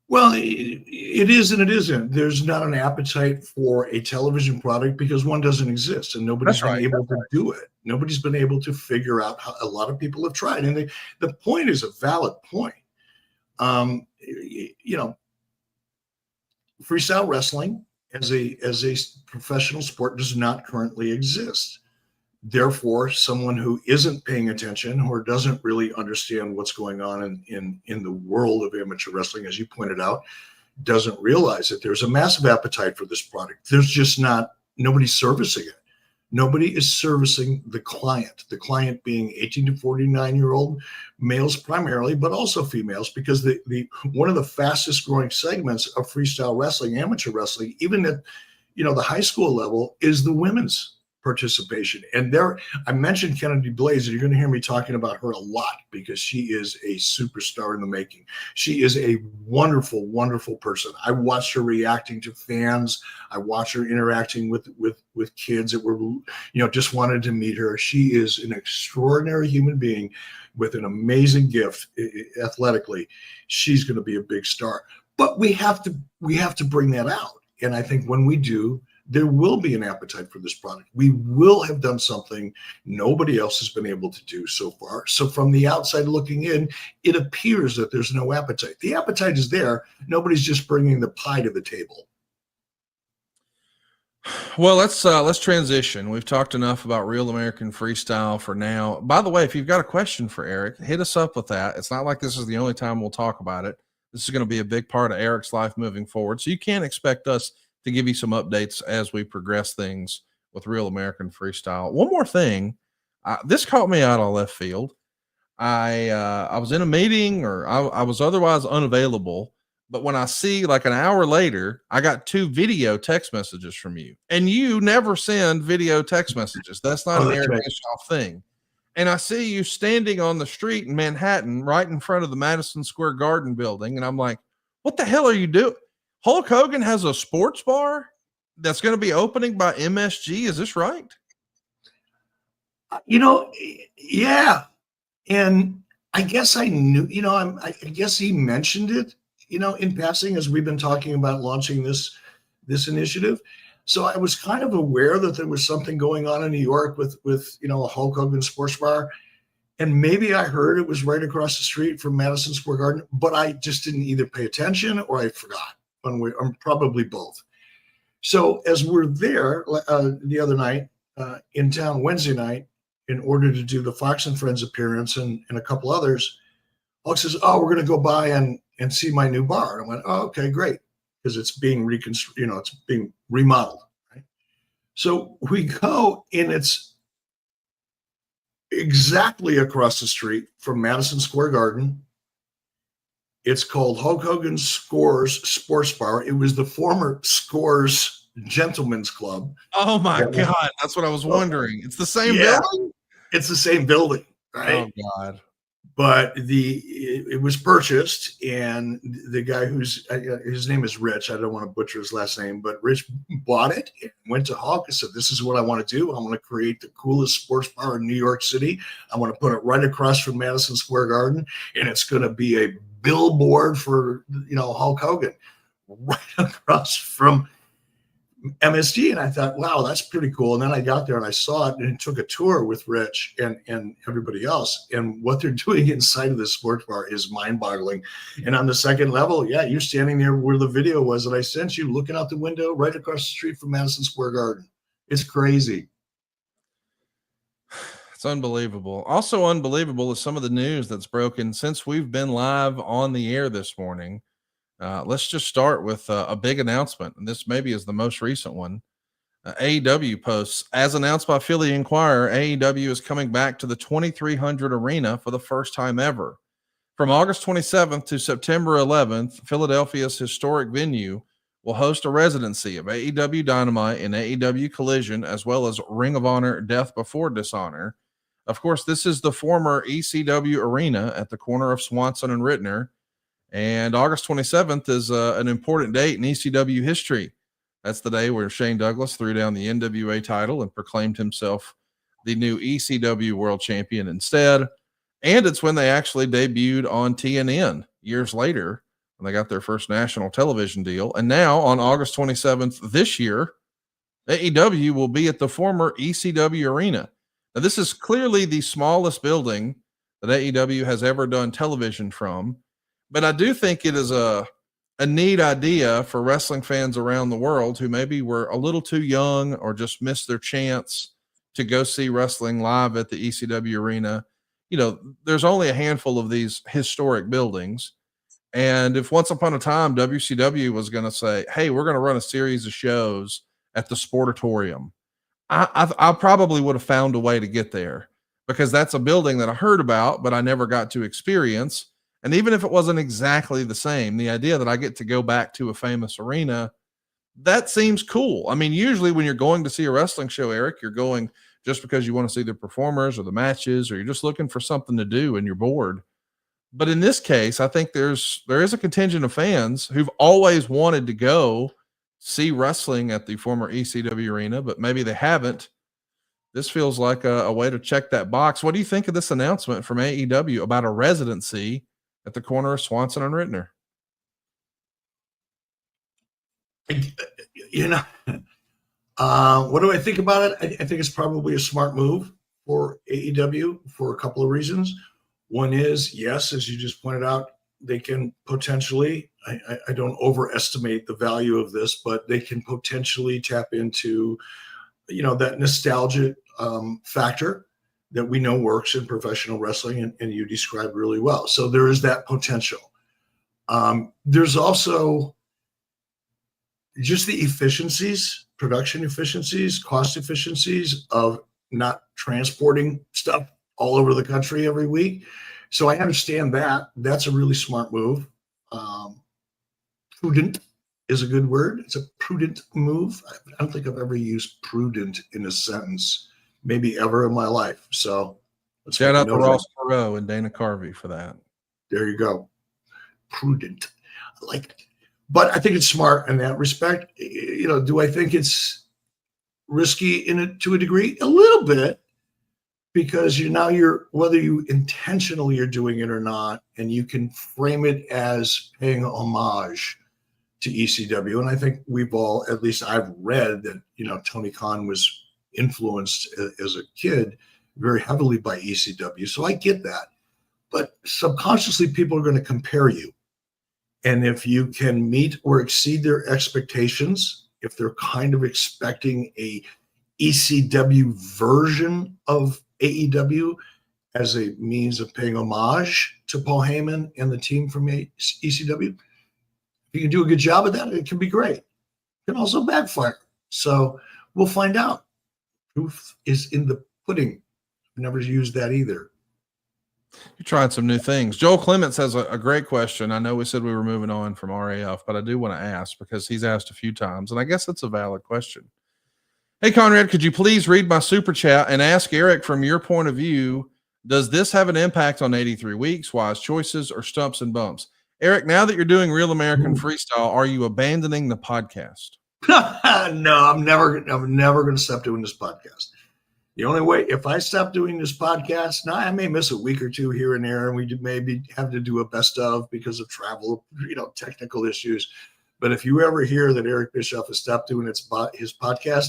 Well, it is and it isn't. There's not an appetite for a television product because one doesn't exist and nobody's been able to do it. Nobody's been able to figure out how. A lot of people have tried, and the point is a valid point. Freestyle wrestling as a professional sport does not currently exist. Therefore, someone who isn't paying attention or doesn't really understand what's going on in the world of amateur wrestling, as you pointed out, doesn't realize that there's a massive appetite for this product. There's just nobody's servicing it. Nobody is servicing the client being 18 to 49-year-old males primarily, but also females, because the one of the fastest growing segments of freestyle wrestling, amateur wrestling, even at the high school level, is the women's participation. And I mentioned Kennedy Blaze, and you're going to hear me talking about her a lot because she is a superstar in the making. She is a wonderful, wonderful person. I watched her reacting to fans. I watched her interacting with kids that were, just wanted to meet her. She is an extraordinary human being with an amazing gift athletically. She's going to be a big star. But we have to bring that out. And I think when we do, there will be an appetite for this product. We will have done something nobody else has been able to do so far. So from the outside looking in, it appears that there's no appetite. The appetite is there. Nobody's just bringing the pie to the table. Well, let's transition. We've talked enough about Real American Freestyle for now. By the way, if you've got a question for Eric, hit us up with that. It's not like this is the only time we'll talk about it. This is going to be a big part of Eric's life moving forward. So you can't expect us to give you some updates as we progress things with Real American Freestyle. One more thing, this caught me out of left field. I was in a meeting, or I was otherwise unavailable, but when I see like an hour later, I got 2 video text messages from you, and you never send video text messages. That's not an Eric Bischoff thing. And I see you standing on the street in Manhattan, right in front of the Madison Square Garden building, and I'm like, what the hell are you doing? Hulk Hogan has a sports bar that's going to be opening by MSG. Is this right? Yeah. And I guess I knew, I guess he mentioned it, in passing as we've been talking about launching this initiative. So I was kind of aware that there was something going on in New York with a Hulk Hogan sports bar. And maybe I heard it was right across the street from Madison Square Garden, but I just didn't either pay attention or I forgot. Probably both. So as we're there the other night in town, Wednesday night, in order to do the Fox and Friends appearance and a couple others, Hulk says, "Oh, we're going to go by and see my new bar." And I went, "Oh, okay, great," because it's being it's being remodeled. Right? So we go, and it's exactly across the street from Madison Square Garden. It's called Hulk Hogan Scores Sports Bar. It was the former Scores Gentlemen's Club. Oh my God. That's what I was wondering. It's the same building? It's the same building, right? Oh God. But it was purchased, and the guy his name is Rich. I don't want to butcher his last name, but Rich bought it and went to Hulk and said, "This is what I want to do. I want to create the coolest sports bar in New York City. I want to put it right across from Madison Square Garden, and it's going to be a billboard for Hulk Hogan right across from MSG." And I thought, wow, that's pretty cool. And then I got there and I saw it and took a tour with Rich and everybody else. And what they're doing inside of this sports bar is mind-boggling. And on the second level, you're standing there where the video was that I sent you, looking out the window right across the street from Madison Square Garden. It's crazy. It's unbelievable. Also unbelievable is some of the news that's broken since we've been live on the air this morning. Let's just start with a big announcement, and this maybe is the most recent one. AEW posts, as announced by Philly Inquirer, AEW is coming back to the 2300 arena for the first time ever. From August 27th to September 11th, Philadelphia's historic venue will host a residency of AEW Dynamite and AEW Collision, as well as Ring of Honor Death Before Dishonor. Of course, this is the former ECW arena at the corner of Swanson and Rittner. And August 27th is an important date in ECW history. That's the day where Shane Douglas threw down the NWA title and proclaimed himself the new ECW World Champion instead. And it's when they actually debuted on TNN years later when they got their first national television deal. And now on August 27th this year, AEW will be at the former ECW arena. Now, this is clearly the smallest building that AEW has ever done television from, but I do think it is a neat idea for wrestling fans around the world who maybe were a little too young or just missed their chance to go see wrestling live at the ECW arena. You know, there's only a handful of these historic buildings. And if once upon a time WCW was going to say, hey, we're going to run a series of shows at the Sportatorium, I probably would have found a way to get there, because that's a building that I heard about, but I never got to experience. And even if it wasn't exactly the same, the idea that I get to go back to a famous arena, that seems cool. I mean, usually when you're going to see a wrestling show, Eric, you're going just because you want to see the performers or the matches, or you're just looking for something to do and you're bored. But in this case, I think there is a contingent of fans who've always wanted to go see wrestling at the former ECW arena, but maybe they haven't. This feels like a way to check that box. What do you think of this announcement from AEW about a residency at the corner of Swanson and Rittner? You know, what do I think about it? I think it's probably a smart move for AEW for a couple of reasons. One is, yes, as you just pointed out, they can potentially, I don't overestimate the value of this, but they can potentially tap into, you know, that nostalgia factor that we know works in professional wrestling, and you described really well. So there is that potential. There's also just the efficiencies, production efficiencies, cost efficiencies of not transporting stuff all over the country every week. So I understand that. That's a really smart move. Prudent is a good word. It's a prudent move. I don't think I've ever used prudent in a sentence, maybe ever in my life. So shout out to Ross Perot and Dana Carvey for that. There you go. Prudent. I like it. But I think it's smart in that respect. You know, do I think it's risky in it to a degree? A little bit, because you're whether you intentionally are doing it or not, and you can frame it as paying homage to ECW. And I think we've all, at least I've read that, you know, Tony Khan was influenced as a kid very heavily by ECW. So I get that. But subconsciously, people are going to compare you. And if you can meet or exceed their expectations, if they're kind of expecting a ECW version of AEW as a means of paying homage to Paul Heyman and the team from ECW, if you can do a good job of that, it can be great. It can also backfire. So we'll find out. Proof is in the pudding. I've never used that either. You're trying some new things. Joel Clements has a great question. I know we said we were moving on from RAF, but I do want to ask because he's asked a few times, and I guess it's a valid question. Hey, Conrad, could you please read my super chat and ask Eric, from your point of view, does this have an impact on 83 weeks, wise choices, or stumps and bumps? Eric, now that you're doing Real American Freestyle, are you abandoning the podcast? No, I'm never going to stop doing this podcast. The only way, if I stop doing this podcast, now I may miss a week or two here and there, and we maybe have to do a best of because of travel, you know, technical issues. But if you ever hear that Eric Bischoff has stopped doing his podcast,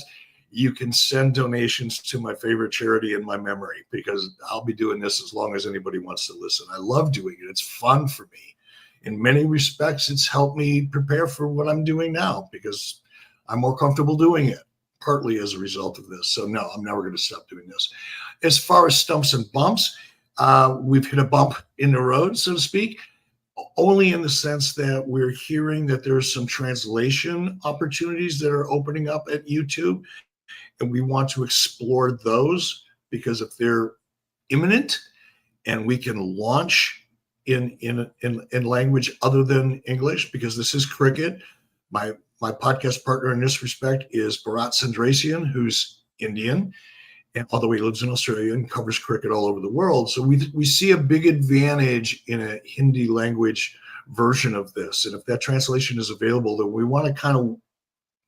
you can send donations to my favorite charity in my memory, because I'll be doing this as long as anybody wants to listen. I love doing it. It's fun for me. In many respects, it's helped me prepare for what I'm doing now, because I'm more comfortable doing it, partly as a result of this. So no, I'm never going to stop doing this. As far as stumps and bumps, we've hit a bump in the road, so to speak. only in the sense that we're hearing that there's some translation opportunities that are opening up at YouTube, and we want to explore those because if they're imminent and we can launch in language other than English, because this is cricket. My podcast partner in this respect is Bharat Sundararajan, who's Indian, and although he lives in Australia and covers cricket all over the world. So we see a big advantage in a Hindi language version of this. And if that translation is available, then we want to kind of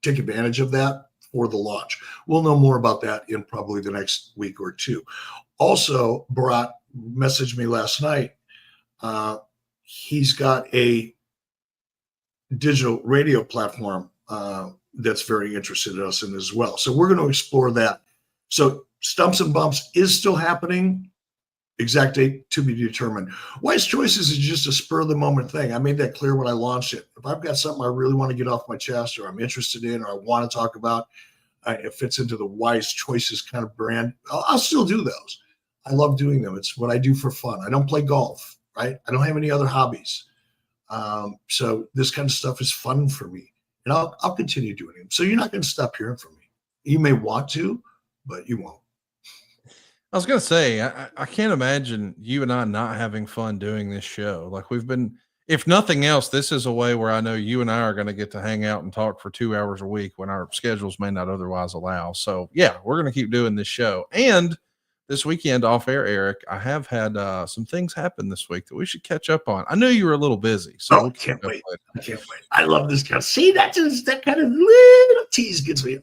take advantage of that for the launch. We'll know more about that in probably the next week or two. Also, Bharat messaged me last night. He's got a digital radio platform that's very interested in us in as well. So we're going to explore that. So Stumps and Bumps is still happening. Exact date to be determined. Wise Choices is just a spur of the moment thing. I made that clear when I launched it. If I've got something I really want to get off my chest or I'm interested in or I want to talk about, it fits into the Wise Choices kind of brand, I'll still do those. I love doing them. It's what I do for fun. I don't play golf, right? I don't have any other hobbies. So this kind of stuff is fun for me. And I'll continue doing it. So you're not going to stop hearing from me. You may want to, but you won't. I was going to say, I can't imagine you and I not having fun doing this show. Like we've been, if nothing else, this is a way where I know you and I are going to get to hang out and talk for 2 hours a week when our schedules may not otherwise allow. So yeah, we're going to keep doing this show. And this weekend off air, Eric, I have had some things happen this week that we should catch up on. I knew you were a little busy. So I can't wait. I can't wait. I love this kind of, see, that kind of little tease gets me,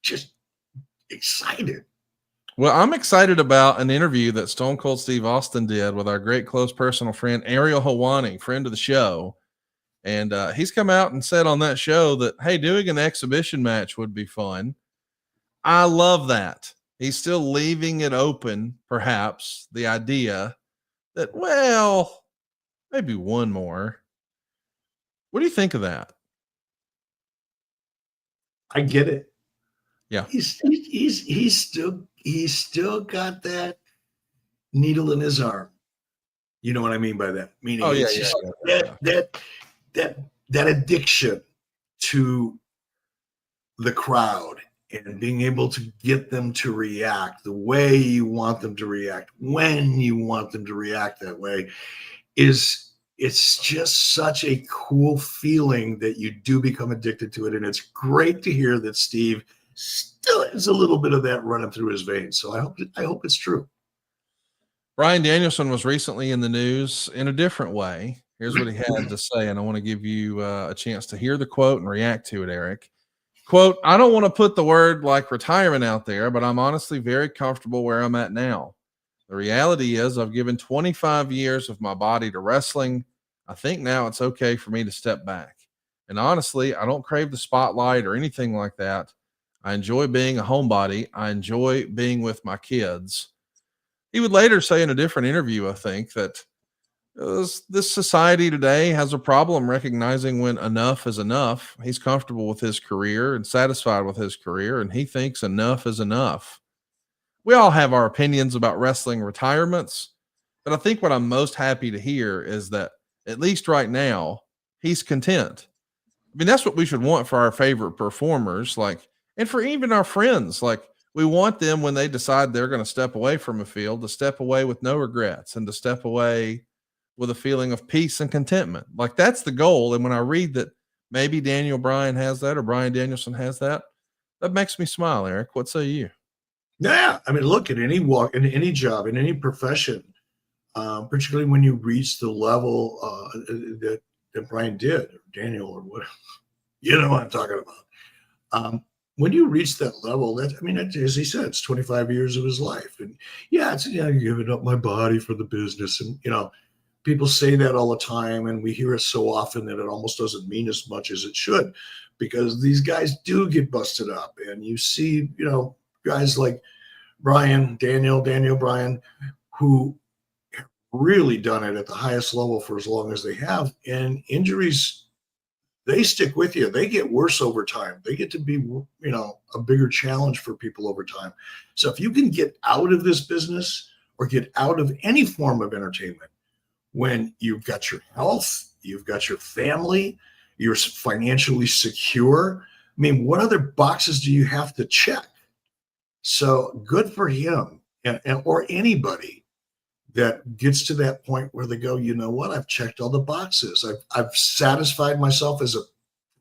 just excited. Well, I'm excited about an interview that Stone Cold Steve Austin did with our great close personal friend, Ariel Helwani, friend of the show. And he's come out and said on that show that, hey, doing an exhibition match would be fun. I love that. He's still leaving it open, perhaps, the idea that, well, maybe one more. What do you think of that? I get it. Yeah. He's still got that needle in his arm. You know what I mean by that? Meaning that addiction to the crowd and being able to get them to react the way you want them to react, when you want them to react that way, it's just such a cool feeling that you do become addicted to it. And it's great to hear that Steve still has a little bit of that running through his veins. So I hope it's true. Bryan Danielson was recently in the news in a different way. Here's what he had to say, and I want to give you a chance to hear the quote and react to it, Eric. Quote, I don't want to put the word like retirement out there, but I'm honestly very comfortable where I'm at now. The reality is I've given 25 years of my body to wrestling. I think now it's okay for me to step back. And honestly, I don't crave the spotlight or anything like that. I enjoy being a homebody. I enjoy being with my kids. He would later say in a different interview, I think, that this society today has a problem recognizing when enough is enough. He's comfortable with his career and satisfied with his career, and he thinks enough is enough. We all have our opinions about wrestling retirements, but I think what I'm most happy to hear is that at least right now, he's content. I mean, that's what we should want for our favorite performers, and for even our friends. Like, we want them when they decide they're going to step away from a field to step away with no regrets and to step away with a feeling of peace and contentment. Like, that's the goal. And when I read that maybe Daniel Bryan has that or Bryan Danielson has that, that makes me smile, Eric. What say you? Yeah. I mean, look, at any walk, in any job, in any profession, particularly when you reach the level that Bryan did, or Daniel, or whatever, you know what I'm talking about. When you reach that level, as he said, it's 25 years of his life. And I'm giving up my body for the business. And, people say that all the time, and we hear it so often that it almost doesn't mean as much as it should, because these guys do get busted up. And you see, guys like Daniel Bryan, who have really done it at the highest level for as long as they have. And injuries, they stick with you. They get worse over time. They get to be, a bigger challenge for people over time. So if you can get out of this business or get out of any form of entertainment when you've got your health, you've got your family, you're financially secure. I mean, what other boxes do you have to check? So good for him, or anybody that gets to that point where they go, you know what? I've checked all the boxes. I've satisfied myself as a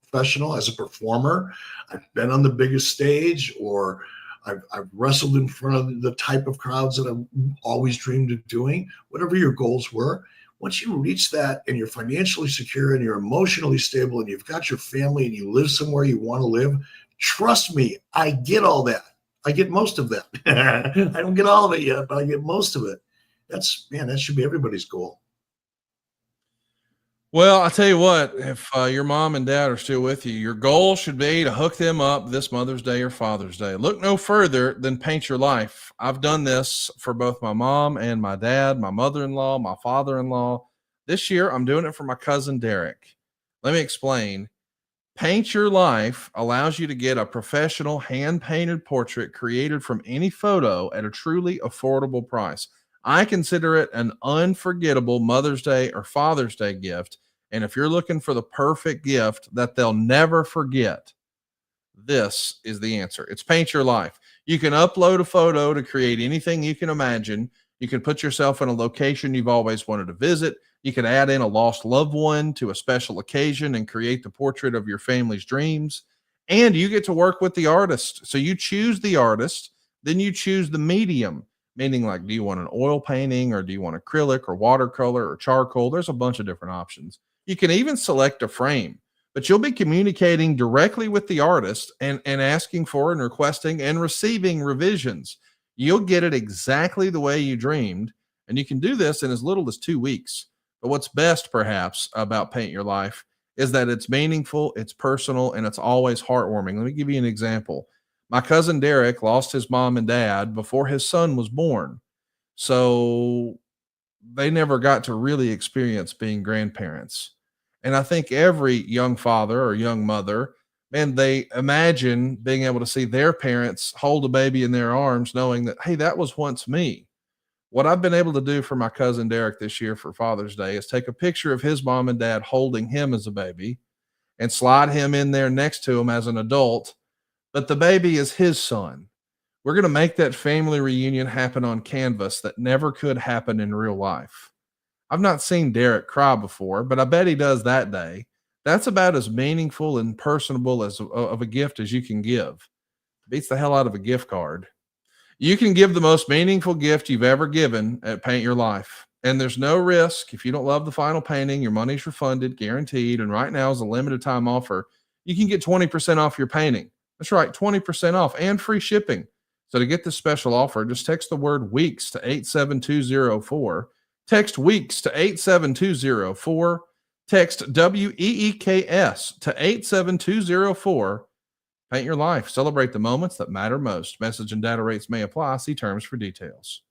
professional, as a performer. I've been on the biggest stage, or I've wrestled in front of the type of crowds that I've always dreamed of doing. Whatever your goals were, once you reach that and you're financially secure and you're emotionally stable and you've got your family and you live somewhere you want to live, trust me, I get all that. I get most of that. I don't get all of it yet, but I get most of it. That should be everybody's goal. Well, I tell you what, if your mom and dad are still with you, your goal should be to hook them up this Mother's Day or Father's Day. Look no further than Paint Your Life. I've done this for both my mom and my dad, my mother-in-law, my father-in-law. This year, I'm doing it for my cousin Derek. Let me explain. Paint Your Life allows you to get a professional hand-painted portrait created from any photo at a truly affordable price. I consider it an unforgettable Mother's Day or Father's Day gift. And if you're looking for the perfect gift that they'll never forget, this is the answer. It's Paint Your Life. You can upload a photo to create anything you can imagine. You can put yourself in a location you've always wanted to visit. You can add in a lost loved one to a special occasion and create the portrait of your family's dreams. And you get to work with the artist. So you choose the artist, then you choose the medium. Meaning, like, do you want an oil painting, or do you want acrylic or watercolor or charcoal? There's a bunch of different options. You can even select a frame, but you'll be communicating directly with the artist and asking for and requesting and receiving revisions. You'll get it exactly the way you dreamed, and you can do this in as little as 2 weeks. But what's best, perhaps, about Paint Your Life is that it's meaningful, it's personal, and it's always heartwarming. Let me give you an example. My cousin Derek lost his mom and dad before his son was born. So they never got to really experience being grandparents. And I think every young father or young mother, man, they imagine being able to see their parents hold a baby in their arms, knowing that, hey, that was once me. What I've been able to do for my cousin Derek this year for Father's Day is take a picture of his mom and dad holding him as a baby and slide him in there next to him as an adult. But the baby is his son. We're going to make that family reunion happen on canvas that never could happen in real life. I've not seen Derek cry before, but I bet he does that day. That's about as meaningful and personable of a gift as you can give. Beats the hell out of a gift card. You can give the most meaningful gift you've ever given at Paint Your Life. And there's no risk. If you don't love the final painting, your money's refunded, guaranteed. And right now is a limited time offer. You can get 20% off your painting. That's right, 20% off and free shipping. So to get this special offer, just text the word WEEKS to 87204. Text WEEKS to 87204. Text WEEKS to 87204. Paint Your Life. Celebrate the moments that matter most. Message and data rates may apply. See terms for details.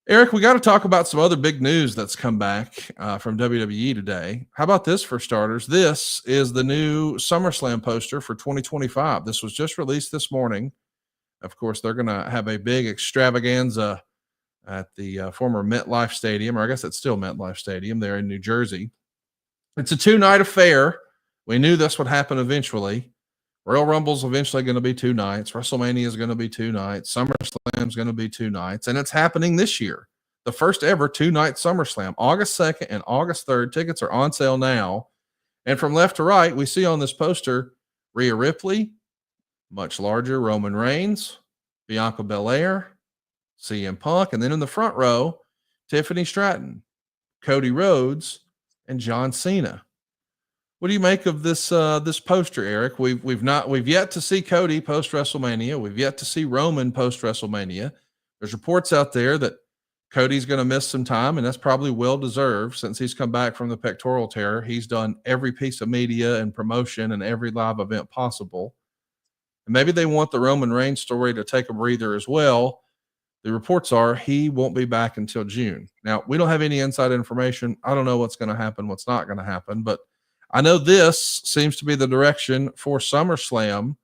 Eric, we got to talk about some other big news that's come back from WWE today. How about this for starters? This is the new SummerSlam poster for 2025. This was just released this morning. Of course, they're going to have a big extravaganza at the former MetLife Stadium, or I guess it's still MetLife Stadium there in New Jersey. It's a 2-night affair. We knew this would happen eventually. Royal Rumble's eventually going to be 2 nights. WrestleMania is going to be 2 nights. SummerSlam is going to be 2 nights. And it's happening this year. The first ever 2-night SummerSlam, August 2nd and August 3rd. Tickets are on sale now. And from left to right, we see on this poster, Rhea Ripley, much larger, Roman Reigns, Bianca Belair, CM Punk. And then in the front row, Tiffany Stratton, Cody Rhodes, and John Cena. What do you make of this this poster, Eric? We've yet to see Cody post WrestleMania. We've yet to see Roman post WrestleMania. There's reports out there that Cody's going to miss some time, and that's probably well deserved since he's come back from the pectoral tear. He's done every piece of media and promotion and every live event possible. And maybe they want the Roman Reigns story to take a breather as well. The reports are he won't be back until June. Now, we don't have any inside information. I don't know what's going to happen, what's not going to happen, but I know this seems to be the direction for SummerSlam.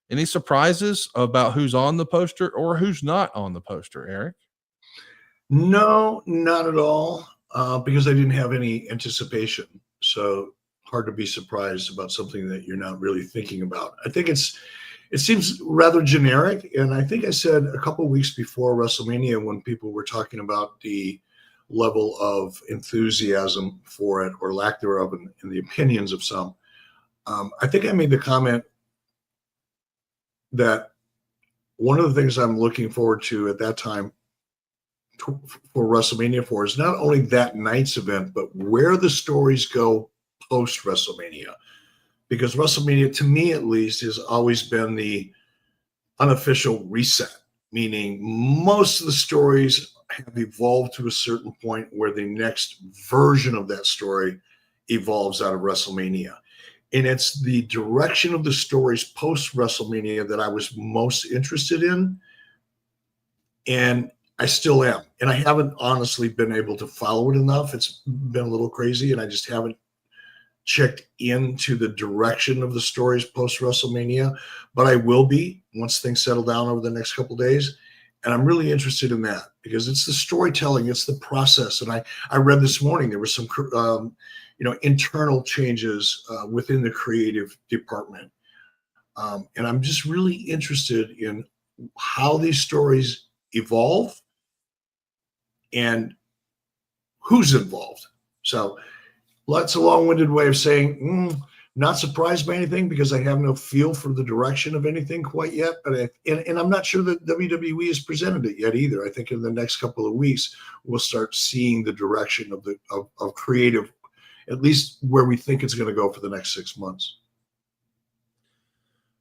Any surprises about who's on the poster or who's not on the poster, Eric? No, not at all. because I didn't have any anticipation. So hard to be surprised about something that you're not really thinking about. I think it seems rather generic. And I think I said a couple of weeks before WrestleMania, when people were talking about the level of enthusiasm for it or lack thereof in the opinions of some, I think I made the comment that one of the things I'm looking forward to at that time for WrestleMania 4 is not only that night's event, but where the stories go post WrestleMania. Because WrestleMania, to me at least, has always been the unofficial reset, meaning most of the stories have evolved to a certain point where the next version of that story evolves out of WrestleMania. And it's the direction of the stories post WrestleMania that I was most interested in. And I still am. And I haven't honestly been able to follow it enough. It's been a little crazy, and I just haven't checked into the direction of the stories post WrestleMania. But I will be once things settle down over the next couple of days. And I'm really interested in that because it's the storytelling, it's the process. And I read this morning there was some internal changes within the creative department. And I'm just really interested in how these stories evolve and who's involved. So that's a long-winded way of saying not surprised by anything because I have no feel for the direction of anything quite yet. But and I'm not sure that WWE has presented it yet either. I think in the next couple of weeks we'll start seeing the direction of creative, at least where we think it's going to go for the next 6 months.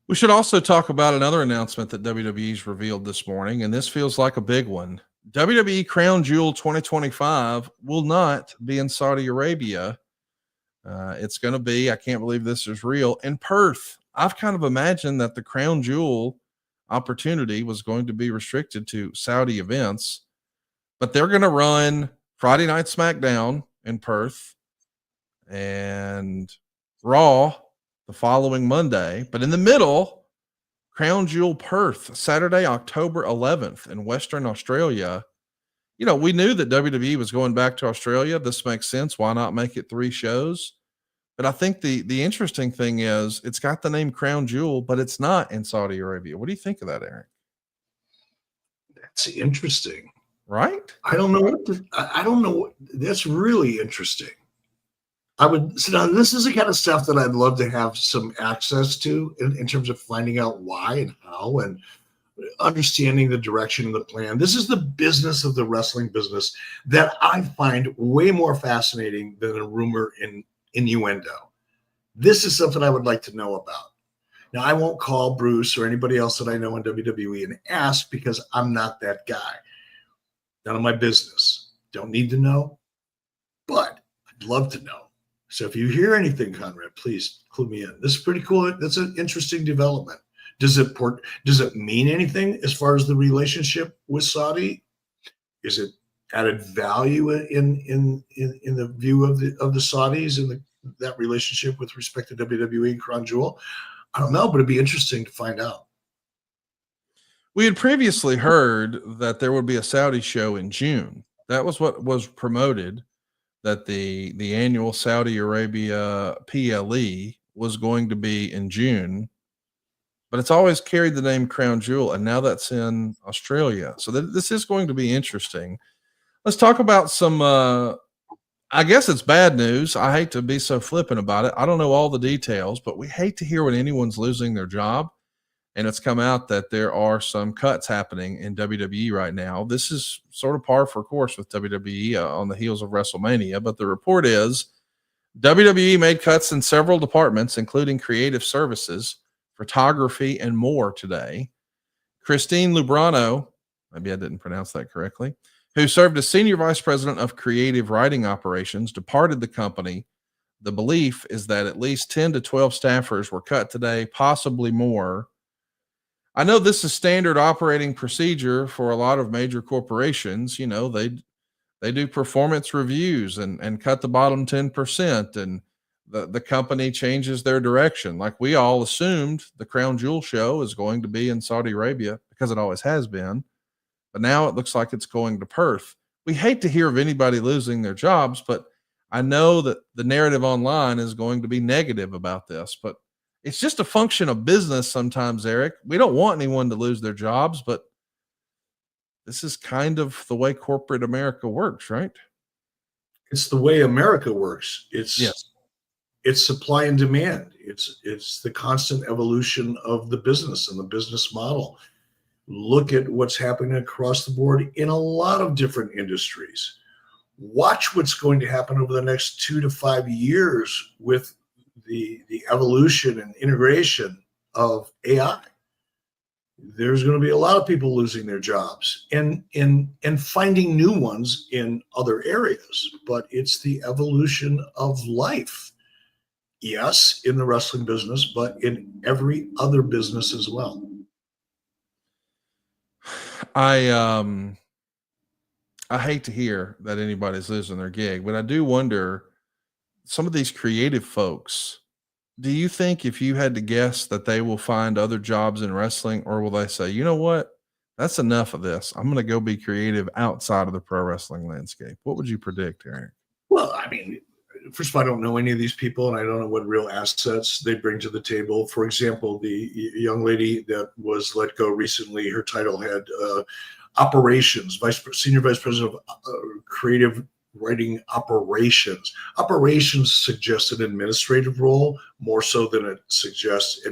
We should also talk about another announcement that WWE's revealed this morning, and this feels like a big one. WWE Crown Jewel 2025 will not be in Saudi Arabia. It's going to be, I can't believe this is real, in Perth. I've kind of imagined that the Crown Jewel opportunity was going to be restricted to Saudi events, but they're going to run Friday Night SmackDown in Perth and Raw the following Monday. But in the middle, Crown Jewel Perth, Saturday, October 11th in Western Australia. You know, we knew that WWE was going back to Australia. This makes sense. Why not make it 3 shows? But I think the interesting thing is it's got the name Crown Jewel, but it's not in Saudi Arabia. What do you think of that, Eric? That's interesting. Right? I don't know I don't know. That's really interesting. So now this is the kind of stuff that I'd love to have some access to in terms of finding out why and how and understanding the direction of the plan. This is the business of the wrestling business that I find way more fascinating than a rumor in innuendo. This is something I would like to know about. Now, I won't call Bruce or anybody else that I know in WWE and ask because I'm not that guy. None of my business. Don't need to know, but I'd love to know. So if you hear anything, Conrad, please clue me in. This is pretty cool. That's an interesting development. Does it mean anything as far as the relationship with Saudi? Is it added value in the view of the Saudis and that relationship with respect to WWE and Crown Jewel? I don't know, but it'd be interesting to find out. We had previously heard that there would be a Saudi show in June. That was what was promoted, that the annual Saudi Arabia PLE was going to be in June, but it's always carried the name Crown Jewel, and now that's in Australia. So this is going to be interesting. Let's talk about some, I guess it's bad news. I hate to be so flippant about it. I don't know all the details, but we hate to hear when anyone's losing their job. And it's come out that there are some cuts happening in WWE right now. This is sort of par for course with WWE on the heels of WrestleMania. But the report is WWE made cuts in several departments, including creative services, photography, and more today. Christine Lubrano, maybe I didn't pronounce that correctly, who served as senior vice president of creative writing operations, departed the company. The belief is that at least 10 to 12 staffers were cut today, possibly more. I know this is standard operating procedure for a lot of major corporations. You know, they do performance reviews and cut the bottom 10%, and the company changes their direction. Like we all assumed the Crown Jewel show is going to be in Saudi Arabia because it always has been, but now it looks like it's going to Perth. we hate to hear of anybody losing their jobs, but I know that the narrative online is going to be negative about this, but it's just a function of business sometimes, Eric. We don't want anyone to lose their jobs, but this is kind of the way corporate America works, right? It's the way America works. Yes. It's supply and demand. It's the constant evolution of the business and the business model. Look at what's happening across the board in a lot of different industries. Watch what's going to happen over the next 2 to 5 years with the evolution and integration of AI. There's going to be a lot of people losing their jobs and finding new ones in other areas, but it's the evolution of life. Yes, in the wrestling business, but in every other business as well. I hate to hear that anybody's losing their gig, but I do wonder, some of these creative folks, do you think if you had to guess that they will find other jobs in wrestling, or will they say, you know what, that's enough of this, I'm going to go be creative outside of the pro wrestling landscape? What would you predict, Eric? Well, I mean, first of all, I don't know any of these people, and I don't know what real assets they bring to the table. For example, the young lady that was let go recently, her title had operations, senior vice president of creative writing operations. Operations suggests an administrative role more so than it suggests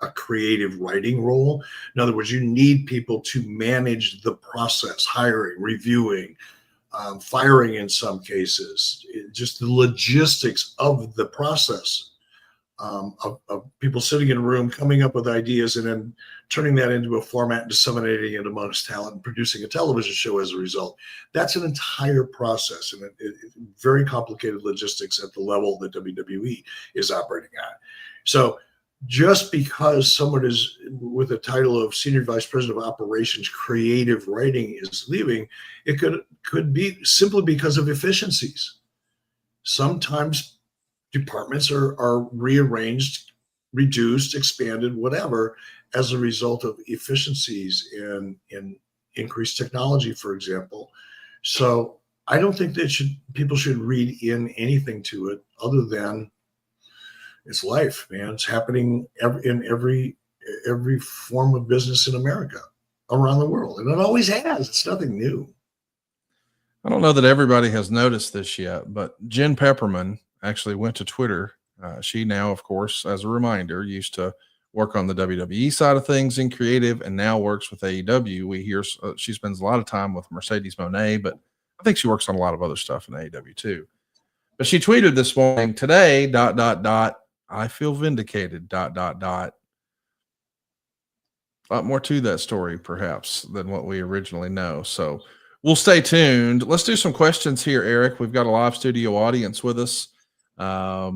a creative writing role. In other words, you need people to manage the process, hiring, reviewing, firing in some cases, just the logistics of the process of people sitting in a room, coming up with ideas, and then turning that into a format, disseminating it amongst talent, and producing a television show as a result. That's an entire process, and very complicated logistics at the level that WWE is operating at. So just because someone is with a title of senior vice president of operations, creative writing, is leaving, it could be simply because of efficiencies. Sometimes departments are rearranged, reduced, expanded, whatever, as a result of efficiencies and increased technology, for example. So I don't think that people should read in anything to it other than it's life, man. It's happening in every form of business in America, around the world, and it always has. It's nothing new. I don't know that everybody has noticed this yet, but Jen Pepperman actually went to Twitter. She now, of course, as a reminder, used to work on the WWE side of things in creative and now works with AEW. We hear she spends a lot of time with Mercedes Mońe, but I think she works on a lot of other stuff in AEW too. But she tweeted this morning, today, ... I feel vindicated, ... A lot more to that story, perhaps, than what we originally know. So we'll stay tuned. Let's do some questions here, Eric. We've got a live studio audience with us. I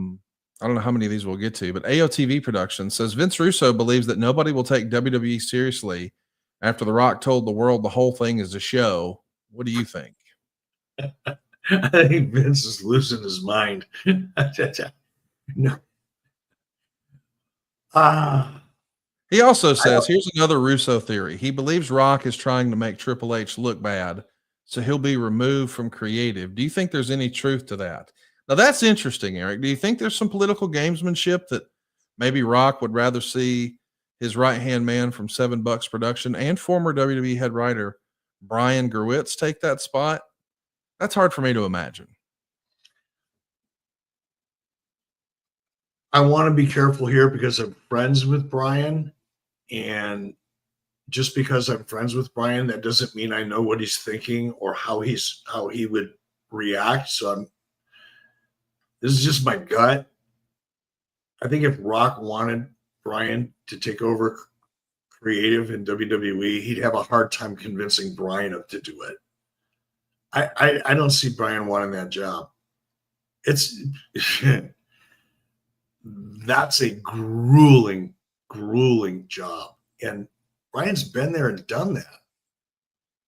don't know how many of these we'll get to, but AOTV Production says Vince Russo believes that nobody will take WWE seriously after The Rock told the world the whole thing is a show. What do you think? I think Vince is losing his mind. No. He also says, here's another Russo theory. He believes Rock is trying to make Triple H look bad, so he'll be removed from creative. Do you think there's any truth to that? Now, that's interesting, Eric. Do you think there's some political gamesmanship that maybe Rock would rather see his right-hand man from $7 Production and former WWE head writer Brian Gerwitz take that spot? That's hard for me to imagine. I want to be careful here because I'm friends with Brian, and just because I'm friends with Brian, that doesn't mean I know what he's thinking or how he would react. So this is just my gut. I think if Rock wanted Brian to take over creative in WWE, he'd have a hard time convincing Brian to do it. I don't see Brian wanting that job. That's a grueling job. And Brian's been there and done that.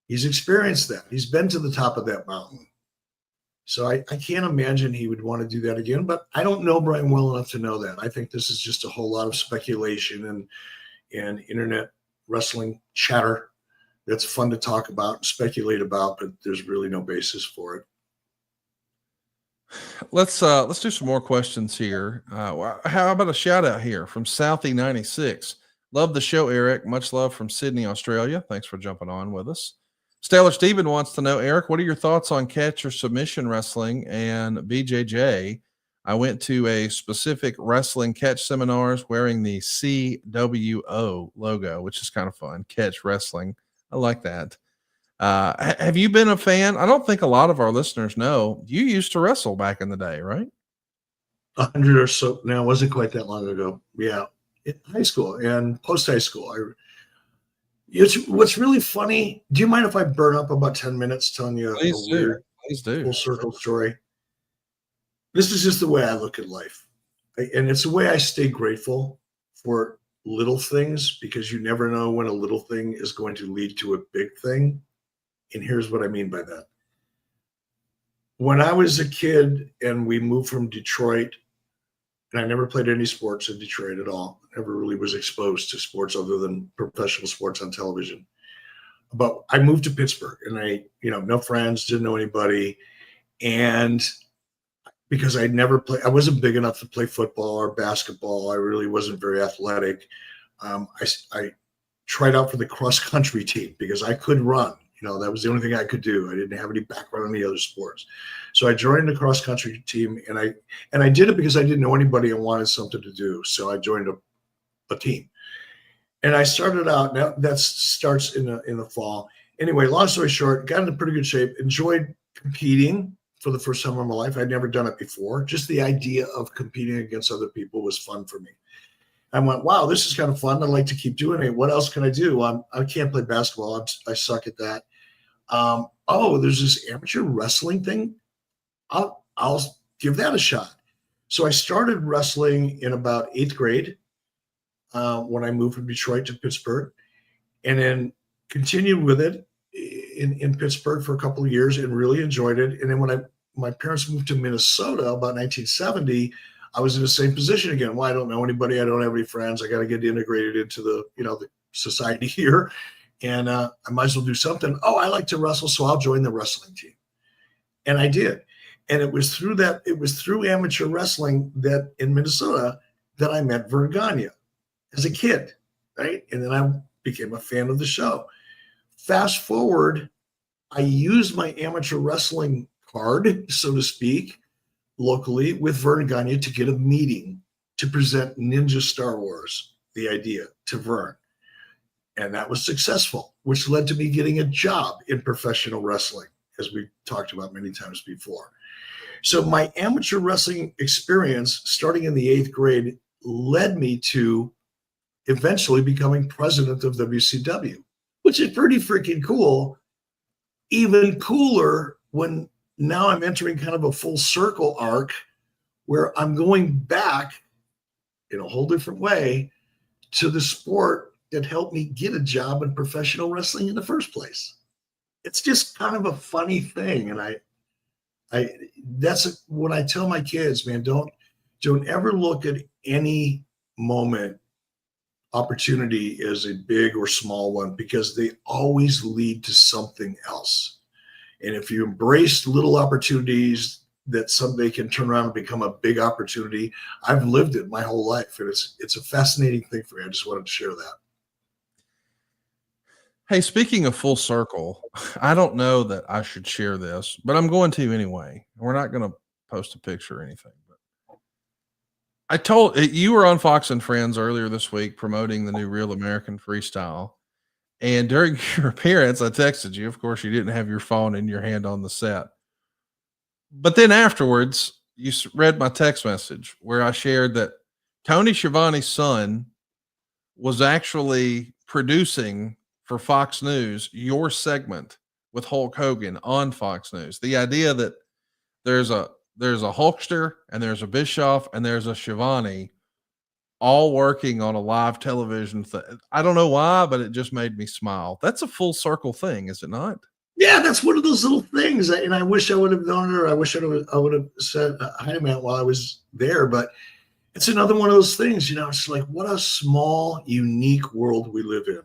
He's experienced that. He's been to the top of that mountain. So I can't imagine he would want to do that again, but I don't know Brian well enough to know that. I think this is just a whole lot of speculation and internet wrestling chatter that's fun to talk about and speculate about, but there's really no basis for it. Let's do some more questions here. How about a shout out here from Southie 96? Love the show, Eric. Much love from Sydney, Australia. Thanks for jumping on with us. Stellar Steven wants to know, Eric, what are your thoughts on catch or submission wrestling and BJJ? I went to a specific wrestling catch seminars wearing the CWO logo, which is kind of fun. Catch wrestling. I like that. Have you been a fan? I don't think a lot of our listeners know you used to wrestle back in the day, right? 100 or so. Now, it wasn't quite that long ago. Yeah. In high school and post high school. What's really funny. Do you mind if I burn up about 10 minutes telling you a weird full circle story? This is just the way I look at life. And it's the way I stay grateful for little things, because you never know when a little thing is going to lead to a big thing. And here's what I mean by that. When I was a kid and we moved from Detroit, and I never played any sports in Detroit at all, never really was exposed to sports other than professional sports on television. But I moved to Pittsburgh, and no friends, didn't know anybody. And because I wasn't big enough to play football or basketball. I really wasn't very athletic. I tried out for the cross country team because I could run. That was the only thing I could do. I didn't have any background in the other sports. So I joined the cross country team, and I did it because I didn't know anybody and wanted something to do. So I joined a team. And I started out, now that starts in the fall. Anyway, long story short, got into pretty good shape, enjoyed competing for the first time in my life. I'd never done it before. Just the idea of competing against other people was fun for me. I went, wow, this is kind of fun. I'd like to keep doing it. What else can I do? I can't play basketball. I suck at that. There's this amateur wrestling thing. I'll give that a shot. So I started wrestling in about 8th grade when I moved from Detroit to Pittsburgh, and then continued with it in Pittsburgh for a couple of years and really enjoyed it. And then when my parents moved to Minnesota about 1970, I was in the same position again. Well, I don't know anybody. I don't have any friends. I got to get integrated into the society here. And I might as well do something. Oh, I like to wrestle, so I'll join the wrestling team. And I did. And it was through amateur wrestling that in Minnesota that I met Vern Gagne as a kid, right? And then I became a fan of the show. Fast forward, I used my amateur wrestling card, so to speak, locally with Vern Gagne to get a meeting to present Ninja Star Wars, the idea, to Vern. And that was successful, which led to me getting a job in professional wrestling, as we talked about many times before. So my amateur wrestling experience, starting in the 8th grade, led me to eventually becoming president of WCW, which is pretty freaking cool. Even cooler when now I'm entering kind of a full circle arc where I'm going back in a whole different way to the sport that helped me get a job in professional wrestling in the first place. It's just kind of a funny thing. And that's what I tell my kids, man, don't ever look at any moment, opportunity as a big or small one, because they always lead to something else. And if you embrace little opportunities that someday can turn around and become a big opportunity, I've lived it my whole life. And it's a fascinating thing for me. I just wanted to share that. Hey, speaking of full circle, I don't know that I should share this, but I'm going to anyway. We're not going to post a picture or anything. But you were on Fox and Friends earlier this week promoting the new Real American Freestyle. And during your appearance, I texted you. Of course, you didn't have your phone in your hand on the set. But then afterwards, you read my text message where I shared that Tony Schiavone's son was actually producing for Fox News your segment with Hulk Hogan on Fox News. The idea that there's a Hulkster and there's a Bischoff and there's a Schiavone all working on a live television thing. I don't know why, but it just made me smile. That's a full circle thing, is it not? Yeah, that's one of those little things. And I wish I would have known her. I wish I would have said hi to Matt while I was there. But it's another one of those things, it's like, what a small, unique world we live in.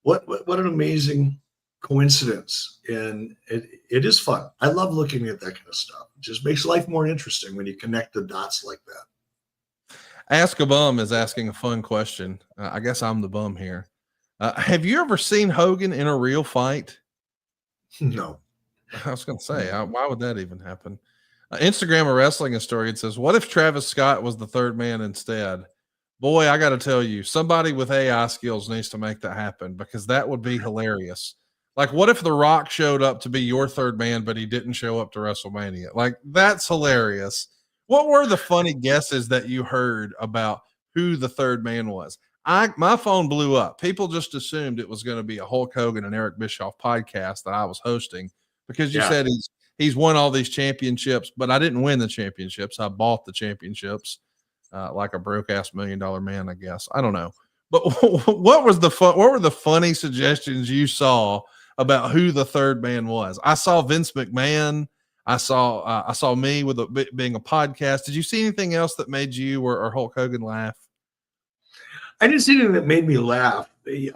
What an amazing coincidence. And it is fun. I love looking at that kind of stuff. It just makes life more interesting when you connect the dots like that. Ask a Bum is asking a fun question. I guess I'm the bum here. Have you ever seen Hogan in a real fight? No. I was going to say, why would that even happen? Instagram a wrestling a story. It says, what if Travis Scott was the third man instead? Boy, I got to tell you, somebody with AI skills needs to make that happen, because that would be hilarious. Like, what if The Rock showed up to be your third man, but he didn't show up to WrestleMania? Like, that's hilarious. What were the funny guesses that you heard about who the third man was? My phone blew up. People just assumed it was going to be a Hulk Hogan and Eric Bischoff podcast that I was hosting, because you said he's won all these championships, but I didn't win the championships. I bought the championships. Like a broke ass $1 million man, I guess. I don't know. But what were the funny suggestions you saw about who the third man was? I saw Vince McMahon. I saw me with being a podcast. Did you see anything else that made you or Hulk Hogan laugh? I didn't see anything that made me laugh.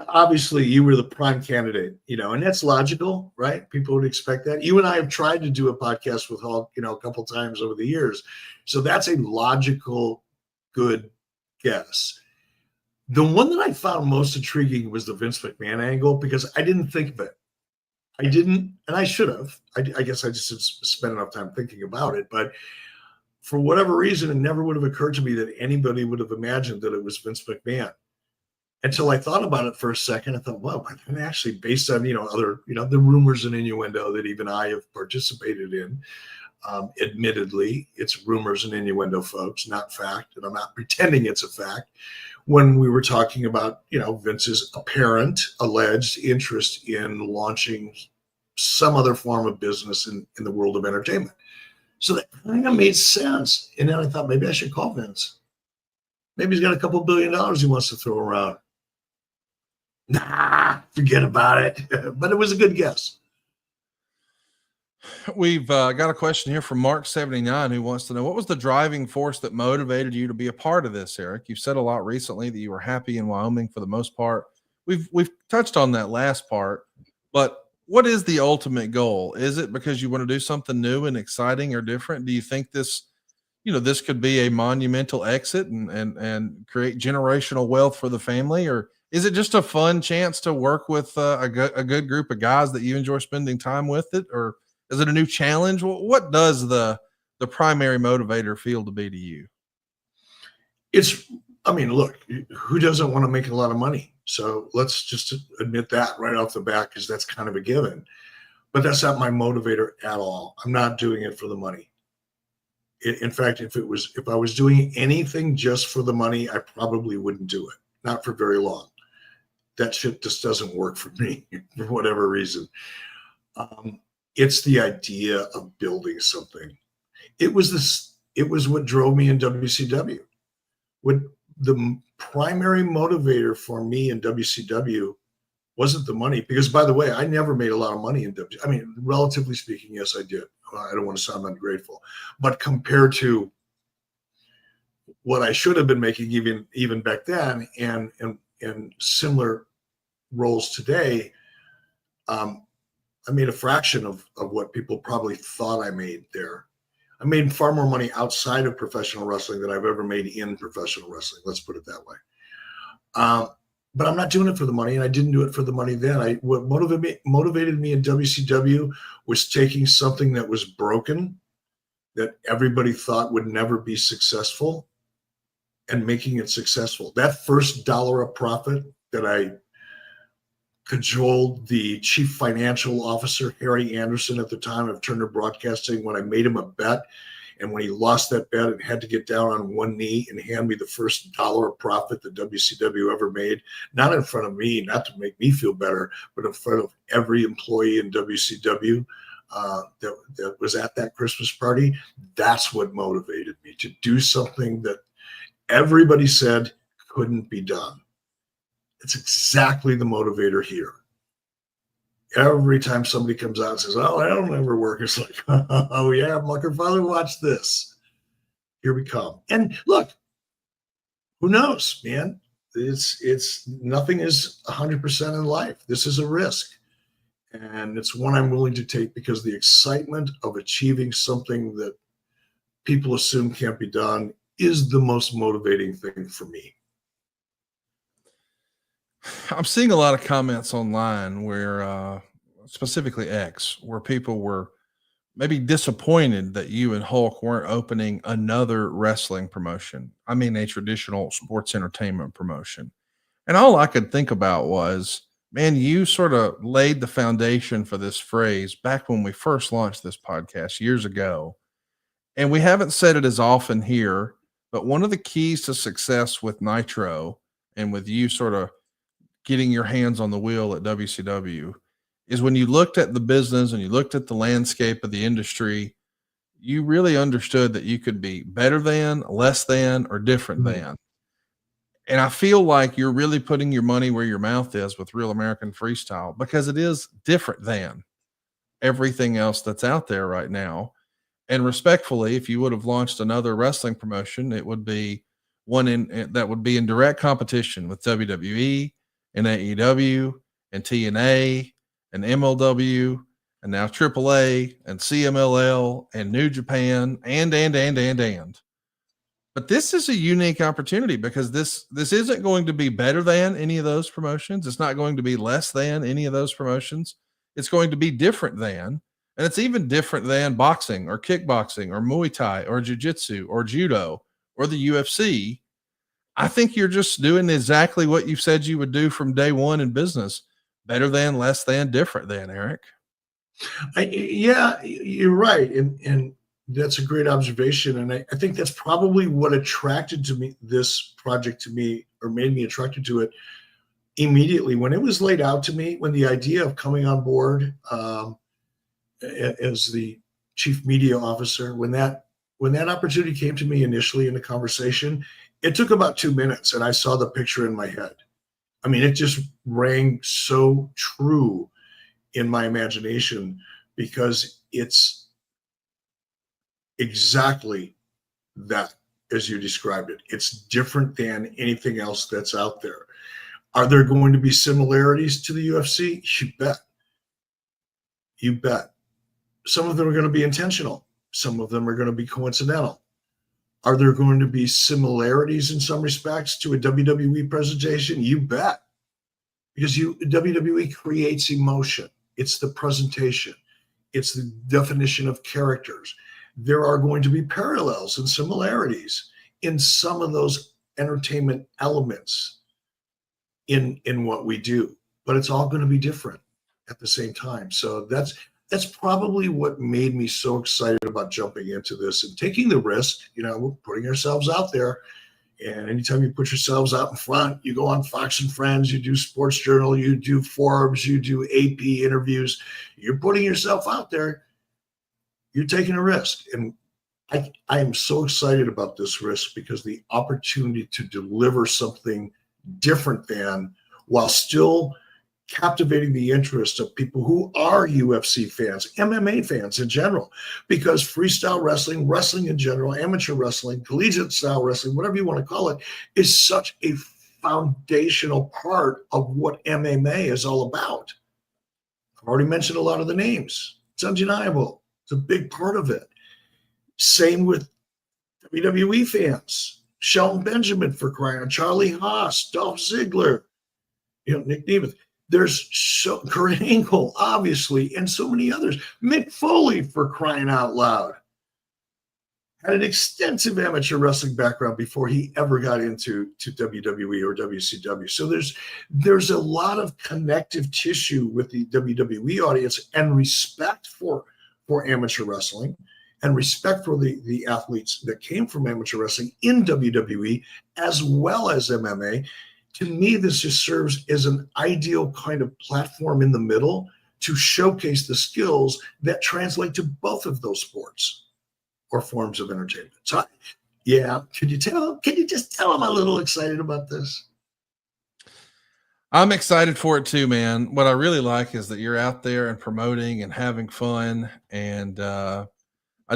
Obviously, you were the prime candidate, and that's logical, right? People would expect that. You and I have tried to do a podcast with Hulk, a couple times over the years. So that's a logical, good guess. The one that I found most intriguing was the Vince McMahon angle, because I didn't think of it. I didn't, and I should have. I guess I just didn't spend enough time thinking about it. But for whatever reason, it never would have occurred to me that anybody would have imagined that it was Vince McMahon. Until I thought about it for a second, I thought, well, and actually based on, other, the rumors and innuendo that even I have participated in, admittedly, it's rumors and innuendo, folks, not fact. And I'm not pretending it's a fact. When we were talking about, Vince's apparent, alleged interest in launching some other form of business in the world of entertainment. So that kind of made sense. And then I thought, maybe I should call Vince. Maybe he's got a couple $1 billion he wants to throw around. Nah, forget about it. But it was a good guess. We've got a question here from Mark79, who wants to know, what was the driving force that motivated you to be a part of this, Eric? You've said a lot recently that you were happy in Wyoming for the most part. We've touched on that last part, but what is the ultimate goal? Is it because you want to do something new and exciting or different? Do you think this could be a monumental exit and create generational wealth for the family? Or is it just a fun chance to work with a good group of guys that you enjoy spending time with it? Or is it a new challenge? What does the primary motivator feel to be to you? Look, who doesn't want to make a lot of money? So let's just admit that right off the bat, because that's kind of a given. But that's not my motivator at all. I'm not doing it for the money. In fact, if I was doing anything just for the money, I probably wouldn't do it. Not for very long. That shit just doesn't work for me for whatever reason. It's the idea of building something. It was what drove me in WCW. What the primary motivator for me in WCW wasn't the money, because, by the way, I never made a lot of money in WCW. I mean, relatively speaking, yes, I did. I don't want to sound ungrateful, but compared to what I should have been making even back then, and similar roles today, I made a fraction of what people probably thought I made there. I made far more money outside of professional wrestling than I've ever made in professional wrestling. Let's put it that way. But I'm not doing it for the money, and I didn't do it for the money then. What motivated me in WCW was taking something that was broken, that everybody thought would never be successful, and making it successful. That first dollar of profit that I cajoled the chief financial officer, Harry Anderson, at the time of Turner Broadcasting, when I made him a bet, and when he lost that bet and had to get down on one knee and hand me the first dollar of profit that WCW ever made, not in front of me, not to make me feel better, but in front of every employee in WCW that was at that Christmas party. That's what motivated me to do something that everybody said couldn't be done. It's exactly the motivator here. Every time somebody comes out and says, "Oh, that'll never work," it's like, "Oh yeah, Mucker Father, watch this. Here we come." And look, who knows, man? it's nothing is 100% in life. This is a risk, and it's one I'm willing to take because the excitement of achieving something that people assume can't be done is the most motivating thing for me. I'm seeing a lot of comments online where, specifically X, where people were maybe disappointed that you and Hulk weren't opening another wrestling promotion. I mean, a traditional sports entertainment promotion. And all I could think about was, man, you sort of laid the foundation for this phrase back when we first launched this podcast years ago. And we haven't said it as often here, but one of the keys to success with Nitro and with you sort of getting your hands on the wheel at WCW is when you looked at the business and you looked at the landscape of the industry, you really understood that you could be better than, less than, or different than. And I feel like you're really putting your money where your mouth is with Real American Freestyle because it is different than everything else that's out there right now. And respectfully, if you would have launched another wrestling promotion, it would be one that would be in direct competition with WWE and AEW and TNA and MLW and now AAA and CMLL and New Japan and. But this is a unique opportunity because this isn't going to be better than any of those promotions. It's not going to be less than any of those promotions. It's going to be different than, and it's even different than boxing or kickboxing or Muay Thai or jiu-jitsu or judo or the UFC. I think you're just doing exactly what you said you would do from day one in business. Better than, less than, different than, Eric. Yeah, you're right. And that's a great observation. And I think that's probably what attracted to me this project to me, or made me attracted to it immediately. When it was laid out to me, when the idea of coming on board as the chief media officer, when that opportunity came to me initially in the conversation, it took about 2 minutes and I saw the picture in my head. I mean, it just rang so true in my imagination because it's exactly that, as you described it. It's different than anything else that's out there. Are there going to be similarities to the UFC? You bet. You bet. Some of them are going to be intentional. Some of them are going to be coincidental. Are there going to be similarities in some respects to a WWE presentation? You bet. Because WWE creates emotion. It's the presentation. It's the definition of characters. There are going to be parallels and similarities in some of those entertainment elements in what we do, but it's all going to be different at the same time. So that's probably what made me so excited about jumping into this and taking the risk. We're putting ourselves out there. And anytime you put yourselves out in front, you go on Fox and Friends, you do Sports Journal, you do Forbes, you do AP interviews, you're putting yourself out there, you're taking a risk. And I am so excited about this risk because the opportunity to deliver something different than, while still captivating the interest of people who are UFC fans, MMA fans in general, because freestyle wrestling, wrestling in general, amateur wrestling, collegiate style wrestling, whatever you want to call it, is such a foundational part of what MMA is all about. I've already mentioned a lot of the names. It's undeniable. It's a big part of it. Same with WWE fans. Shelton Benjamin, for crying out, Charlie Haas, Dolph Ziggler, Nick Nemeth. There's Kurt Angle, obviously, and so many others. Mick Foley, for crying out loud, had an extensive amateur wrestling background before he ever got into WWE or WCW. So there's a lot of connective tissue with the WWE audience and respect for amateur wrestling and respect for the athletes that came from amateur wrestling in WWE as well as MMA. To me, this just serves as an ideal kind of platform in the middle to showcase the skills that translate to both of those sports or forms of entertainment. So, yeah, can you just tell I'm a little excited about this? I'm excited for it too, man. What I really like is that you're out there and promoting and having fun. And I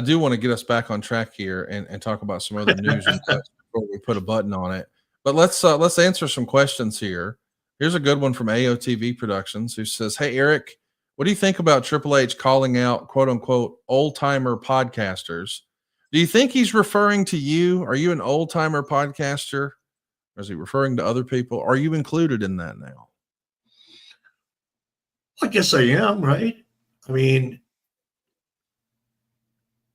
do want to get us back on track here and talk about some other news and such before we put a button on it. But let's answer some questions here. Here's a good one from AOTV Productions who says, "Hey Eric, what do you think about Triple H calling out quote unquote old timer podcasters? Do you think he's referring to you? Are you an old timer podcaster? Or is he referring to other people? Are you included in that now?" I guess I am, right? I mean,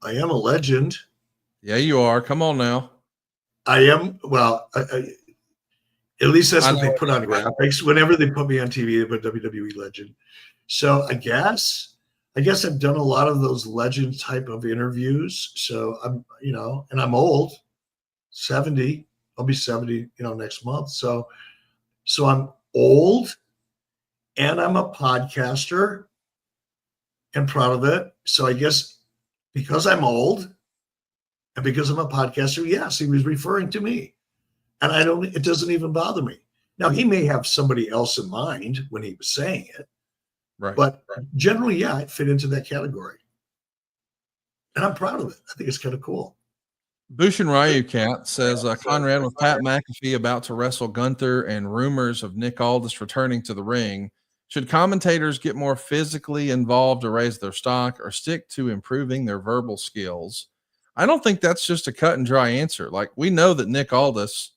I am a legend. Yeah, you are. Come on now. I am. Well, at least that's what they put on graphics. Whenever they put me on TV, they put WWE legend. So I guess I've done a lot of those legend type of interviews. So I'm, and I'm old, 70. I'll be 70, next month. So I'm old, and I'm a podcaster, and proud of it. So I guess because I'm old, and because I'm a podcaster, yes, he was referring to me. And it doesn't even bother me. Now, he may have somebody else in mind when he was saying it. Right. But generally, yeah, I fit into that category. And I'm proud of it. I think it's kind of cool. Bushin Ryu Cat says, Conrad, with Pat McAfee about to wrestle Gunther and rumors of Nick Aldis returning to the ring, should commentators get more physically involved to raise their stock or stick to improving their verbal skills? I don't think that's just a cut and dry answer. Like, we know that Nick Aldis,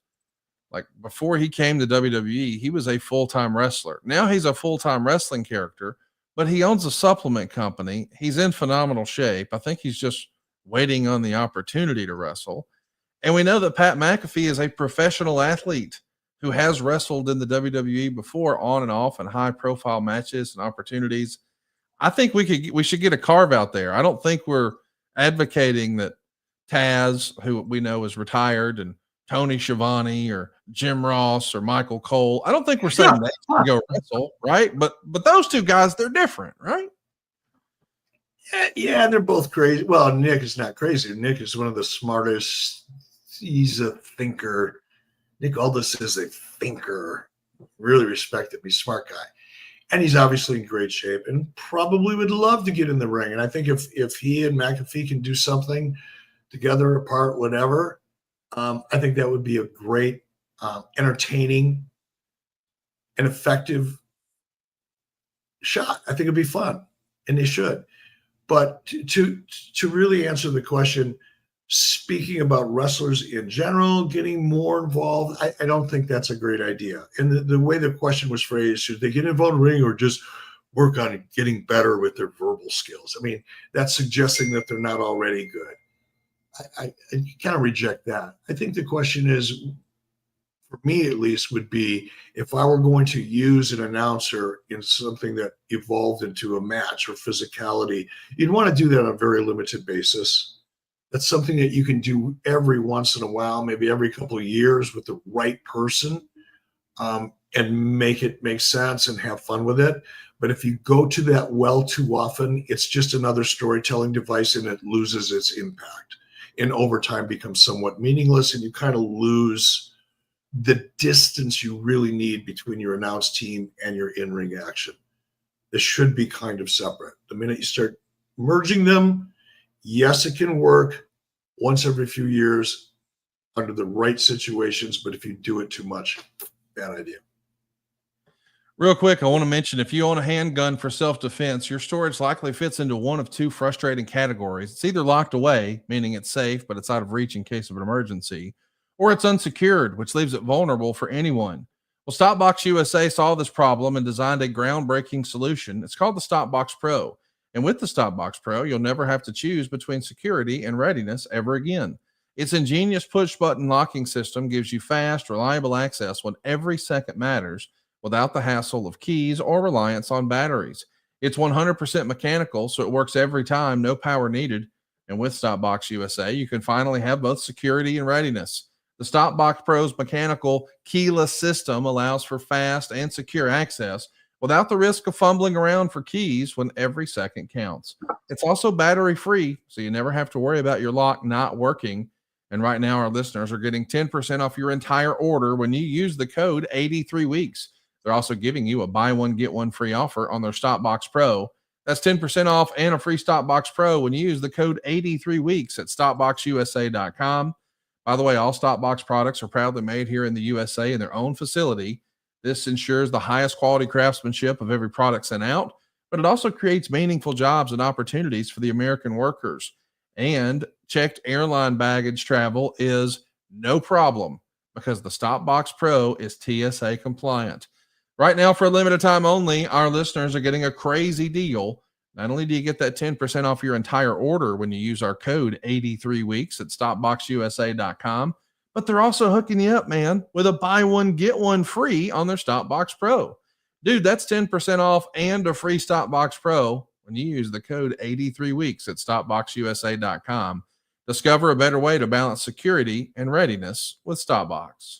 like before he came to WWE, he was a full-time wrestler. Now he's a full-time wrestling character, but he owns a supplement company. He's in phenomenal shape. I think he's just waiting on the opportunity to wrestle. And we know that Pat McAfee is a professional athlete who has wrestled in the WWE before, on and off, in high-profile matches and opportunities. I think we should get a carve out there. I don't think we're advocating that Taz, who we know is retired, and Tony Schiavone or Jim Ross or Michael Cole. I don't think we're saying they can go wrestle, right? But those two guys, they're different, right? Yeah, they're both crazy. Well, Nick is not crazy. Nick is one of the smartest. He's a thinker. Nick Aldis is a thinker. Really respect him. He's a smart guy. And he's obviously in great shape and probably would love to get in the ring. And I think if he and McAfee can do something together, apart, whatever, I think that would be a great, entertaining, and effective shot. I think it'd be fun, and they should. But to really answer the question, speaking about wrestlers in general, getting more involved, I don't think that's a great idea. And the way the question was phrased, should they get involved in the ring or just work on getting better with their verbal skills? I mean, that's suggesting that they're not already good. I kind of reject that. I think the question is, for me at least, would be if I were going to use an announcer in something that evolved into a match or physicality, you'd want to do that on a very limited basis. That's something that you can do every once in a while, maybe every couple of years with the right person, and make it make sense and have fun with it. But if you go to that well too often, it's just another storytelling device and it loses its impact. And over time becomes somewhat meaningless, and you kind of lose the distance you really need between your announce team and your in-ring action. This should be kind of separate. The minute you start merging them, yes, it can work once every few years under the right situations, but if you do it too much, bad idea. Real quick, I want to mention, if you own a handgun for self-defense, your storage likely fits into one of two frustrating categories. It's either locked away, meaning it's safe, but it's out of reach in case of an emergency, or it's unsecured, which leaves it vulnerable for anyone. Well, Stopbox USA saw this problem and designed a groundbreaking solution. It's called the Stopbox Pro. And with the Stopbox Pro, you'll never have to choose between security and readiness ever again. Its ingenious push-button locking system gives you fast, reliable access when every second matters, without the hassle of keys or reliance on batteries. It's 100% mechanical, so it works every time, no power needed. And with Stopbox USA, you can finally have both security and readiness. The Stopbox Pro's mechanical keyless system allows for fast and secure access without the risk of fumbling around for keys when every second counts. It's also battery-free, so you never have to worry about your lock not working. And right now, our listeners are getting 10% off your entire order when you use the code 83weeks. They're also giving you a buy one, get one free offer on their Stopbox Pro. That's 10% off and a free Stopbox Pro when you use the code 83weeks at stopboxusa.com. By the way, all Stopbox products are proudly made here in the USA in their own facility. This ensures the highest quality craftsmanship of every product sent out, but it also creates meaningful jobs and opportunities for the American workers. And checked airline baggage travel is no problem because the Stopbox Pro is TSA compliant. Right now, for a limited time only, our listeners are getting a crazy deal. Not only do you get that 10% off your entire order when you use our code 83weeks at stopboxusa.com, but they're also hooking you up, man, with a buy one, get one free on their Stopbox Pro. Dude, that's 10% off and a free Stopbox Pro when you use the code 83weeks at stopboxusa.com. Discover a better way to balance security and readiness with Stopbox.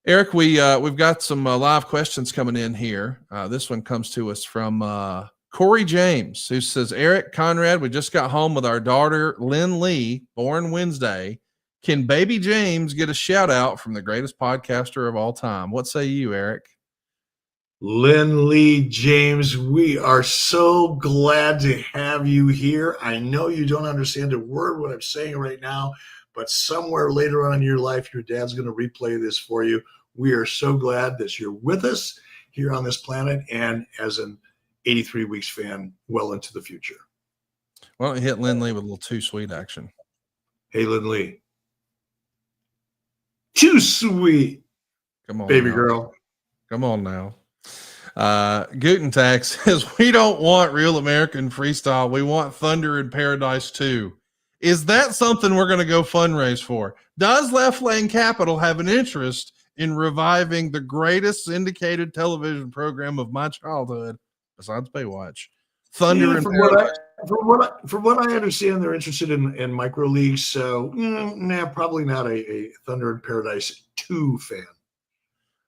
Eric, we've got some live questions coming in here. This one comes to us from Corey James, who says, Eric, Conrad, we just got home with our daughter, Lynn Lee, born Wednesday. Can baby James get a shout out from the greatest podcaster of all time? What say you, Eric? Lynn Lee James, we are so glad to have you here. I know you don't understand a word what I'm saying right now, but somewhere later on in your life, your dad's going to replay this for you. We are so glad that you're with us here on this planet and as an 83 Weeks fan well into the future. Why don't you hit Lynn Lee with a little too sweet action? Hey, Lynn Lee. Too sweet. Come on, baby now. Girl. Come on now. Guten Tag says, we don't want Real American Freestyle. We want Thunder in Paradise 2. Is that something we're going to go fundraise for? Does Left Lane Capital have an interest in reviving the greatest syndicated television program of my childhood, besides Baywatch? Thunder in Paradise. From what I understand, they're interested in micro leagues. So, probably not a Thunder in Paradise 2 fan.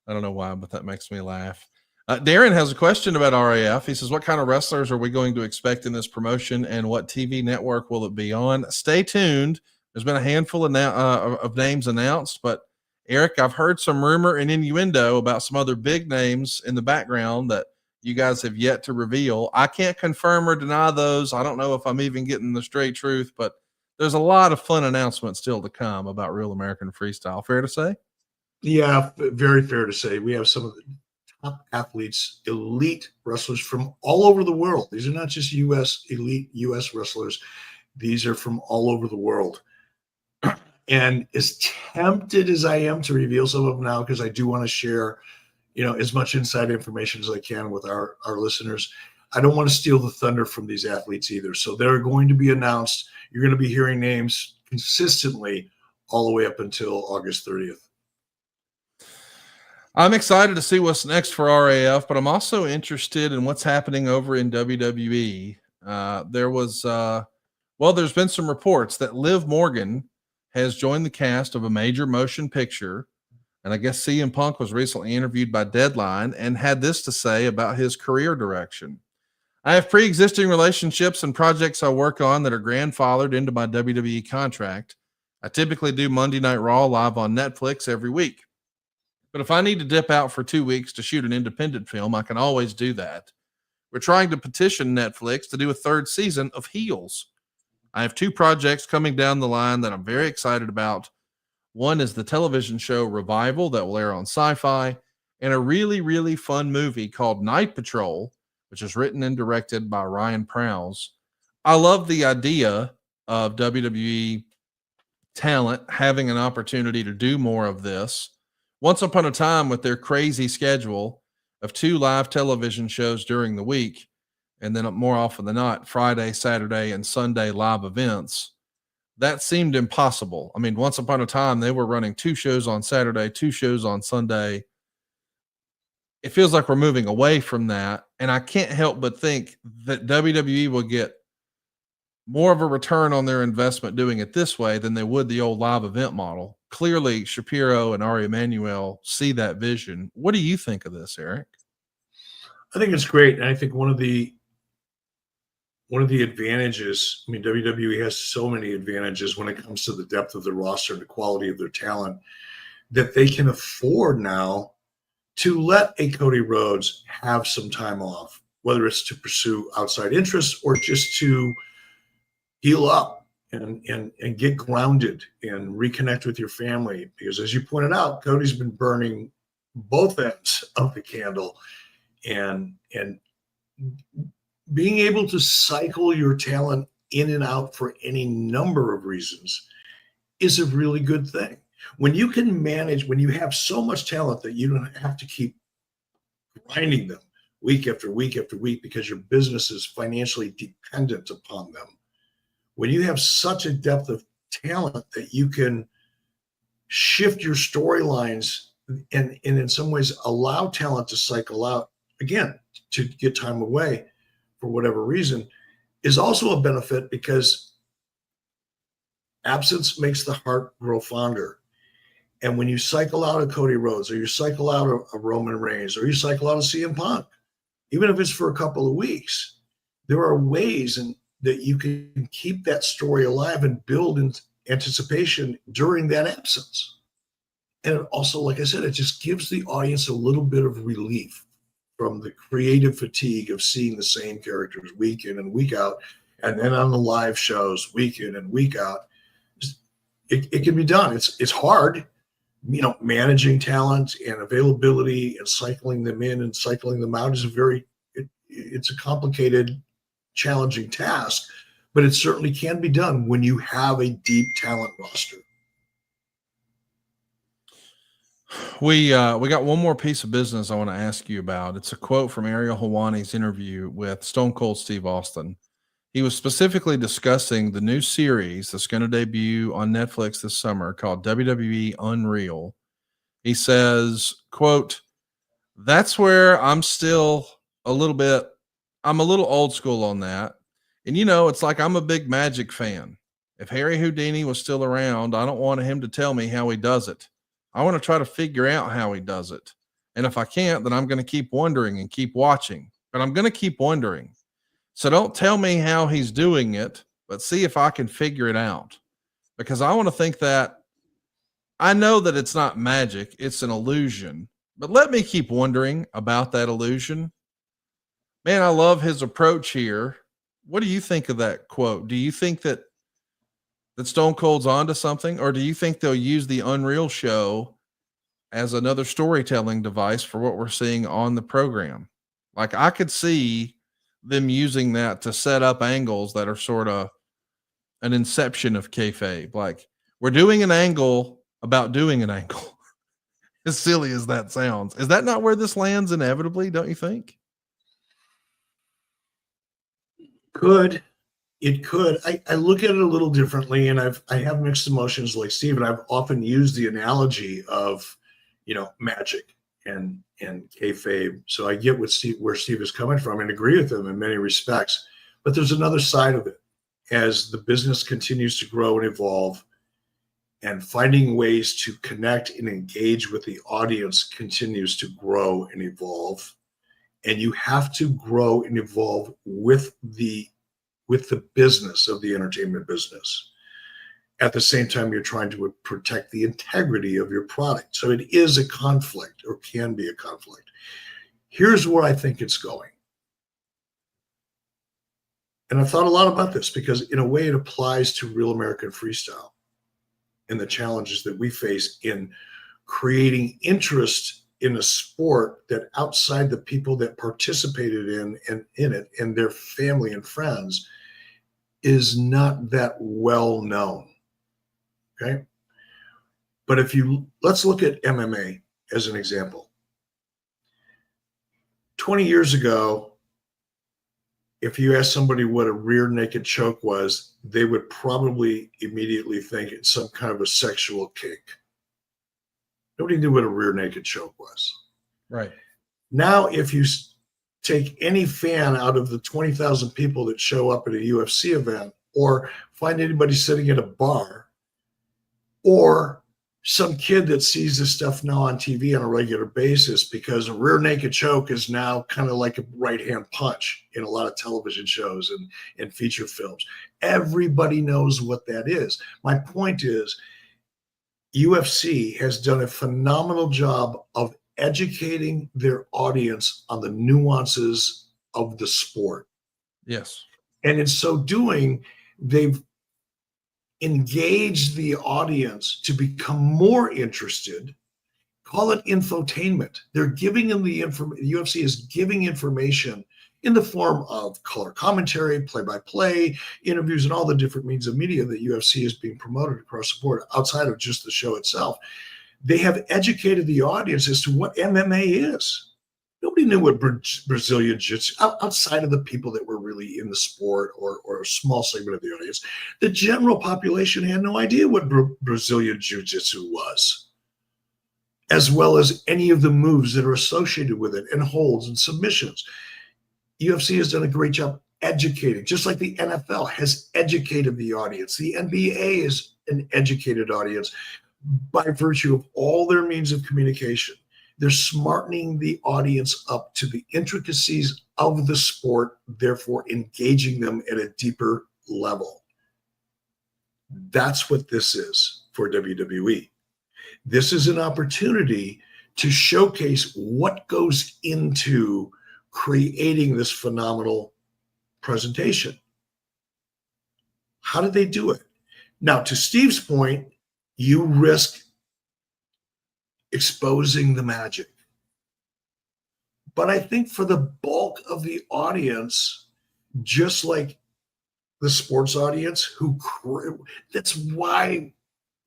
I don't know why, but that makes me laugh. Darren has a question about RAF. He says, what kind of wrestlers are we going to expect in this promotion and what TV network will it be on? Stay tuned. There's been a handful of names announced, but Eric, I've heard some rumor and innuendo about some other big names in the background that you guys have yet to reveal. I can't confirm or deny those. I don't know if I'm even getting the straight truth, but there's a lot of fun announcements still to come about Real American Freestyle. Fair to say? Yeah, very fair to say. We have some of the top athletes, elite wrestlers from all over the world. These are not just elite U.S. wrestlers. These are from all over the world. And as tempted as I am to reveal some of them now, because I do want to share, as much inside information as I can with our listeners, I don't want to steal the thunder from these athletes either. So they're going to be announced. You're going to be hearing names consistently all the way up until August 30th. I'm excited to see what's next for RAF, but I'm also interested in what's happening over in WWE. There's been some reports that Liv Morgan has joined the cast of a major motion picture. And I guess CM Punk was recently interviewed by Deadline and had this to say about his career direction. I have pre-existing relationships and projects I work on that are grandfathered into my WWE contract. I typically do Monday Night Raw live on Netflix every week. But if I need to dip out for 2 weeks to shoot an independent film, I can always do that. We're trying to petition Netflix to do a third season of Heels. I have 2 projects coming down the line that I'm very excited about. One is the television show Revival that will air on Sci-Fi, and a really, really fun movie called Night Patrol, which is written and directed by Ryan Prowse. I love the idea of WWE talent having an opportunity to do more of this. Once upon a time, with their crazy schedule of 2 live television shows during the week, and then more often than not, Friday, Saturday, and Sunday live events, that seemed impossible. I mean, once upon a time, they were running 2 shows on Saturday, 2 shows on Sunday. It feels like we're moving away from that, and I can't help but think that WWE will get more of a return on their investment doing it this way than they would the old live event model. Clearly, Shapiro and Ari Emanuel see that vision. What do you think of this, Eric? I think it's great. And I think one of the advantages, WWE has so many advantages when it comes to the depth of their roster, the quality of their talent, that they can afford now to let a Cody Rhodes have some time off, whether it's to pursue outside interests or just to heal up and get grounded and reconnect with your family. Because as you pointed out, Cody's been burning both ends of the candle, and being able to cycle your talent in and out for any number of reasons is a really good thing. When you can manage, when you have so much talent that you don't have to keep grinding them week after week after week because your business is financially dependent upon them. When you have such a depth of talent that you can shift your storylines and in some ways allow talent to cycle out, again, to get time away for whatever reason, is also a benefit, because absence makes the heart grow fonder. And when you cycle out of Cody Rhodes, or you cycle out of Roman Reigns, or you cycle out of CM Punk, even if it's for a couple of weeks, there are ways that you can keep that story alive and build in anticipation during that absence. And also, like I said, it just gives the audience a little bit of relief from the creative fatigue of seeing the same characters week in and week out, and then on the live shows week in and week out. It can be done. It's hard, managing talent and availability and cycling them in and cycling them out is it's a complicated, challenging task, but it certainly can be done when you have a deep talent roster. We got one more piece of business I want to ask you about. It's a quote from Ariel Helwani's interview with Stone Cold Steve Austin. He was specifically discussing the new series that's going to debut on Netflix this summer called WWE Unreal. He says, quote, "That's where I'm still I'm a little old school on that. And it's like I'm a big Magic fan. If Harry Houdini was still around, I don't want him to tell me how he does it. I want to try to figure out how he does it. And if I can't, then I'm going to keep wondering and keep watching. But I'm going to keep wondering. So don't tell me how he's doing it, but see if I can figure it out. Because I want to think that I know that it's not magic, it's an illusion. But let me keep wondering about that illusion." Man, I love his approach here. What do you think of that quote? Do you think that Stone Cold's onto something, or do you think they'll use the Unreal show as another storytelling device for what we're seeing on the program? Like, I could see them using that to set up angles that are sort of an inception of kayfabe. Like, we're doing an angle about doing an angle. As silly as that sounds. Is that not where this lands inevitably, don't you think? It could. I look at it a little differently, and I have mixed emotions like Steve, and I've often used the analogy of, magic and kayfabe. So I get where Steve is coming from and agree with him in many respects. But there's another side of it. As the business continues to grow and evolve, and finding ways to connect and engage with the audience continues to grow and evolve. And you have to grow and evolve with the business of the entertainment business. At the same time, you're trying to protect the integrity of your product. So it is a conflict, or can be a conflict. Here's where I think it's going. And I've thought a lot about this because in a way it applies to Real American Freestyle and the challenges that we face in creating interest in a sport that outside the people that participated in it and their family and friends is not that well known. Okay. But let's look at MMA as an example. 20 years ago, if you asked somebody what a rear naked choke was, they would probably immediately think it's some kind of a sexual kink. Nobody knew what a rear naked choke was. Right. Now, if you take any fan out of the 20,000 people that show up at a UFC event, or find anybody sitting at a bar, or some kid that sees this stuff now on TV on a regular basis, because a rear naked choke is now kind of like a right hand punch in a lot of television shows and feature films. Everybody knows what that is. My point is, UFC has done a phenomenal job of educating their audience on the nuances of the sport. Yes. And in so doing, they've engage the audience to become more interested. Call it infotainment. They're giving them the information. UFC is giving information in the form of color commentary, play-by-play, interviews, and all the different means of media that UFC is being promoted across the board outside of just the show itself. They have educated the audience as to what MMA is. Nobody knew what Brazilian Jiu-Jitsu, outside of the people that were really in the sport or a small segment of the audience. The general population had no idea what Brazilian Jiu-Jitsu was, as well as any of the moves that are associated with it, and holds and submissions. UFC has done a great job educating, just like the NFL has educated the audience. The NBA is an educated audience by virtue of all their means of communication. They're smartening the audience up to the intricacies of the sport, therefore engaging them at a deeper level. That's what this is for WWE. This is an opportunity to showcase what goes into creating this phenomenal presentation. How did they do it? Now, to Steve's point, you risk exposing the magic. But I think for the bulk of the audience, just like the sports audience, that's why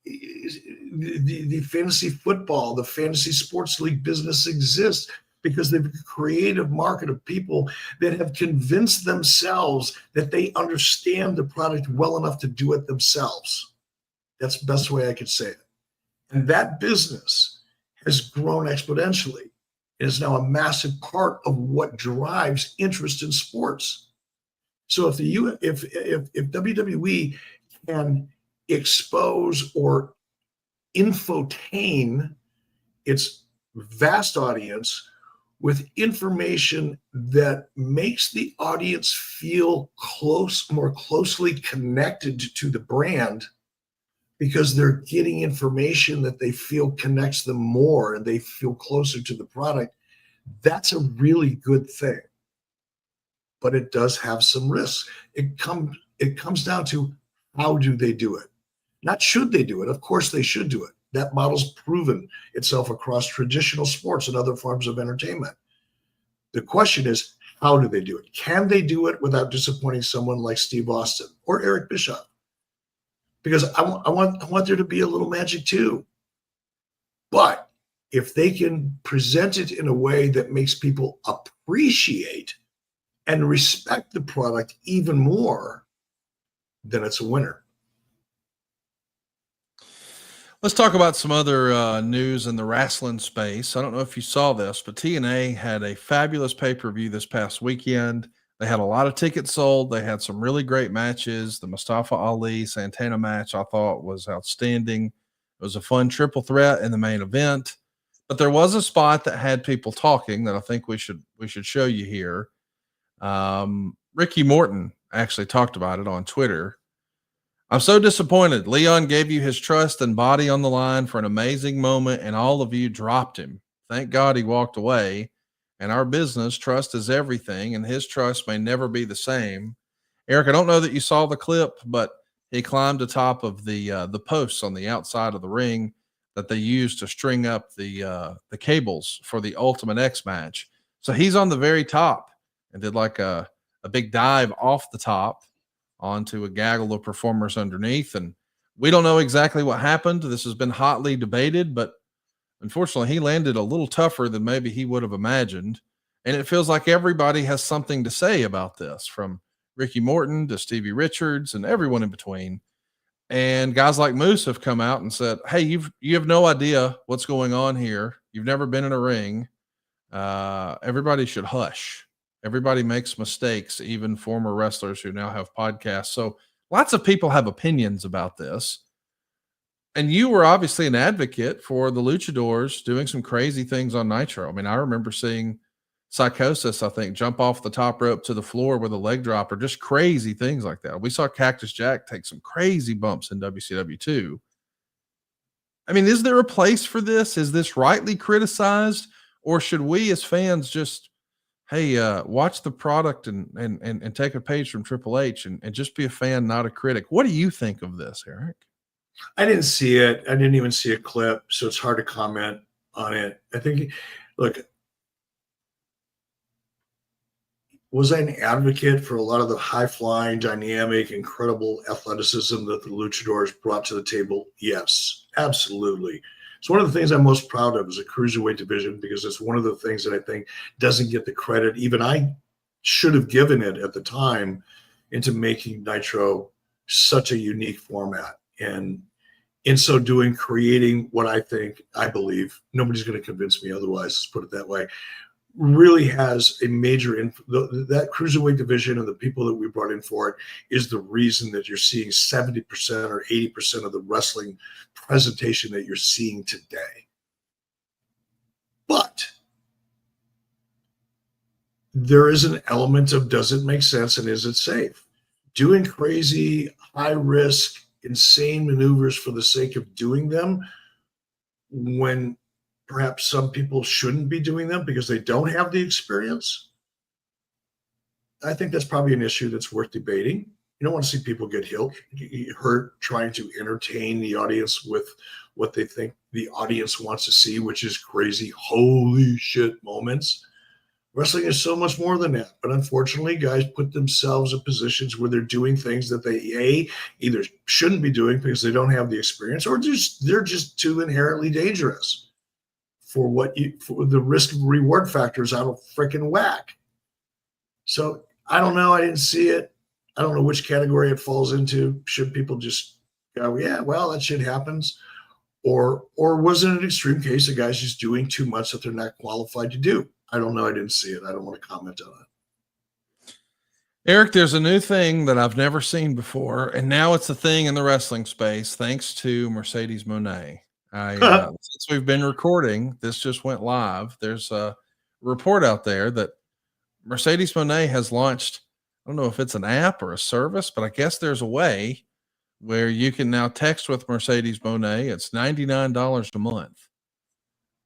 the fantasy football, the fantasy sports league business exists, because they've a creative market of people that have convinced themselves that they understand the product well enough to do it themselves. That's the best way I could say it. And that business has grown exponentially. It is now a massive part of what drives interest in sports. So if WWE can expose or infotain its vast audience with information that makes the audience feel more closely connected to the brand, because they're getting information that they feel connects them more and they feel closer to the product, that's a really good thing. But it does have some risks. It comes down to, how do they do it? Not should they do it. Of course they should do it. That model's proven itself across traditional sports and other forms of entertainment. The question is, how do they do it? Can they do it without disappointing someone like Steve Austin or Eric Bischoff? Because I want there to be a little magic too. But if they can present it in a way that makes people appreciate and respect the product even more, then it's a winner. Let's talk about some other news in the wrestling space. I don't know if you saw this, but TNA had a fabulous pay-per-view this past weekend. They had a lot of tickets sold. They had some really great matches. The Mustafa Ali Santana match, I thought, was outstanding. It was a fun triple threat in the main event. But there was a spot that had people talking that I think we should show you here. Ricky Morton actually talked about it on Twitter. I'm so disappointed. Leon gave you his trust and body on the line for an amazing moment, and all of you dropped him. Thank God he walked away. In our business, trust is everything, and his trust may never be the same. Eric, I don't know that you saw the clip, but he climbed atop of the posts on the outside of the ring that they used to string up the cables for the Ultimate X match. So he's on the very top and did like a big dive off the top onto a gaggle of performers underneath. And we don't know exactly what happened. This has been hotly debated, but unfortunately he landed a little tougher than maybe he would have imagined. And it feels like everybody has something to say about this, from Ricky Morton to Stevie Richards and everyone in between. And guys like Moose have come out and said, hey, you have no idea what's going on here. You've never been in a ring. Everybody should hush. Everybody makes mistakes, even former wrestlers who now have podcasts. So lots of people have opinions about this. And you were obviously an advocate for the luchadors doing some crazy things on Nitro. I mean, I remember seeing Psychosis, I think, jump off the top rope to the floor with a leg drop, or just crazy things like that. We saw Cactus Jack take some crazy bumps in WCW too. I mean, is there a place for this? Is this rightly criticized? Or should we as fans just hey, watch the product and take a page from Triple H and just be a fan, not a critic. What do you think of this, Eric? I didn't see it. I didn't even see a clip, so it's hard to comment on it. I think, look, was I an advocate for a lot of the high-flying, dynamic, incredible athleticism that the luchadors brought to the table? Yes, absolutely. It's one of the things I'm most proud of is the cruiserweight division, because it's one of the things that I think doesn't get the credit even I should have given it at the time into making Nitro such a unique format. And in so doing, creating what I believe, nobody's going to convince me otherwise, let's put it that way, really has a major that cruiserweight division and the people that we brought in for it is the reason that you're seeing 70% or 80% of the wrestling presentation that you're seeing today. But there is an element of, does it make sense and is it safe? Doing crazy, high risk, insane maneuvers for the sake of doing them when perhaps some people shouldn't be doing them because they don't have the experience, I think that's probably an issue that's worth debating. You don't want to see people get hurt trying to entertain the audience with what they think the audience wants to see, which is crazy, holy shit moments. Wrestling is so much more than that. But unfortunately, guys put themselves in positions where they're doing things that they either shouldn't be doing because they don't have the experience, or they're just too inherently dangerous for the risk reward factors out of freaking whack. So I don't know. I didn't see it. I don't know which category it falls into. Should people just go, yeah, well, that shit happens? Or was it an extreme case of guys just doing too much that they're not qualified to do? I don't know. I didn't see it. I don't want to comment on it. Eric, there's a new thing that I've never seen before, and now it's a thing in the wrestling space, thanks to Mercedes Mońe. Since we've been recording, this just went live. There's a report out there that Mercedes Mońe has launched, I don't know if it's an app or a service, but I guess there's a way where you can now text with Mercedes Mońe. It's $99 a month.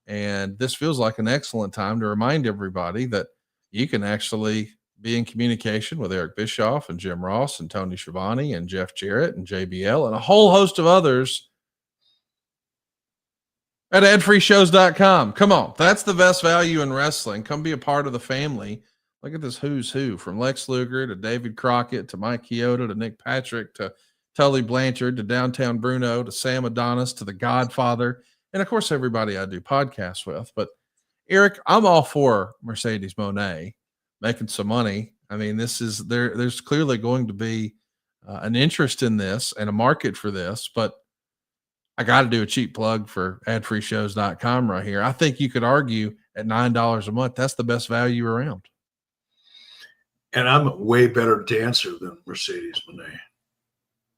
And this feels like an excellent time to remind everybody that you can actually be in communication with Eric Bischoff and Jim Ross and Tony Schiavone and Jeff Jarrett and JBL and a whole host of others at adfreeshows.com. Come on. That's the best value in wrestling. Come be a part of the family. Look at this who's who, from Lex Luger to David Crockett to Mike Chioda to Nick Patrick to Tully Blanchard to Downtown Bruno to Sam Adonis to The Godfather. And of course, everybody I do podcasts with. But Eric, I'm all for Mercedes Mońe making some money. I mean, there's clearly going to be an interest in this and a market for this, but I got to do a cheap plug for adfreeshows.com right here. I think you could argue at $9 a month, that's the best value around. And I'm a way better dancer than Mercedes Mońe.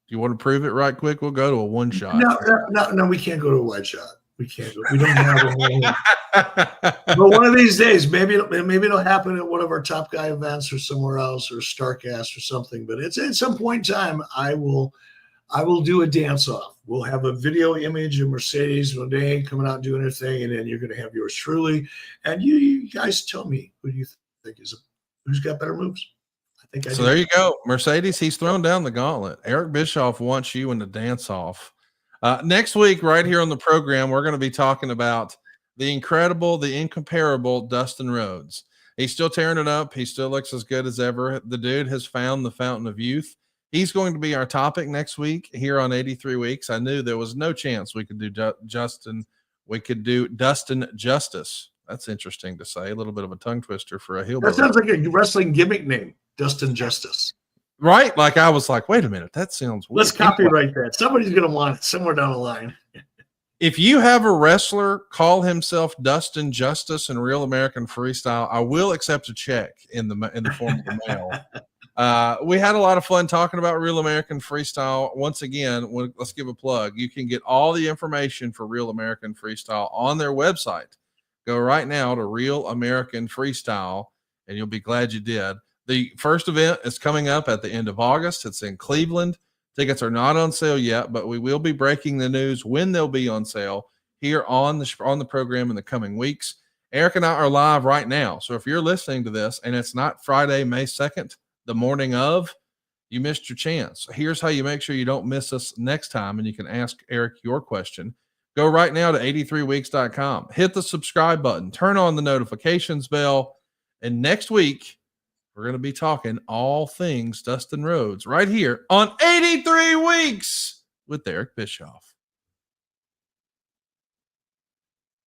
You want to prove it right quick? We'll go to a one shot. No, we can't go to a wide shot. We can't go. We don't have a whole. But one of these days, maybe it'll happen at one of our Top Guy events or somewhere else, or Starcast or something. But it's at some point in time, I will do a dance off. We'll have a video image of Mercedes Mońe coming out doing her thing, and then you're going to have yours truly. And you guys tell me who you think who's got better moves. So there you go. Mercedes, he's thrown down the gauntlet. Eric Bischoff wants you in the dance off. Next week, right here on the program, we're going to be talking about the incredible, the incomparable Dustin Rhodes. He's still tearing it up. He still looks as good as ever. The dude has found the fountain of youth. He's going to be our topic next week here on 83 Weeks. I knew there was no chance we could do Dustin Justice. That's interesting to say. A little bit of a tongue twister for a hillbilly. That sounds like a wrestling gimmick name, Dustin Justice. Right? Like I was like, wait a minute, that sounds weird. Let's copyright that. Somebody's going to want it somewhere down the line. If you have a wrestler call himself Dustin Justice in Real American Freestyle, I will accept a check in the form of the mail. We had a lot of fun talking about Real American Freestyle. Once again, let's give a plug. You can get all the information for Real American Freestyle on their website. Go right now to Real American Freestyle, and you'll be glad you did. The first event is coming up at the end of August. It's in Cleveland. Tickets are not on sale yet, but we will be breaking the news when they'll be on sale here on the program in the coming weeks. Eric and I are live right now. So if you're listening to this and it's not Friday, May 2nd, the morning of, you missed your chance. Here's how you make sure you don't miss us next time, and you can ask Eric your question. Go right now to 83weeks.com. Hit the subscribe button. Turn on the notifications bell. And next week, we're going to be talking all things Dustin Rhodes right here on 83 Weeks with Eric Bischoff.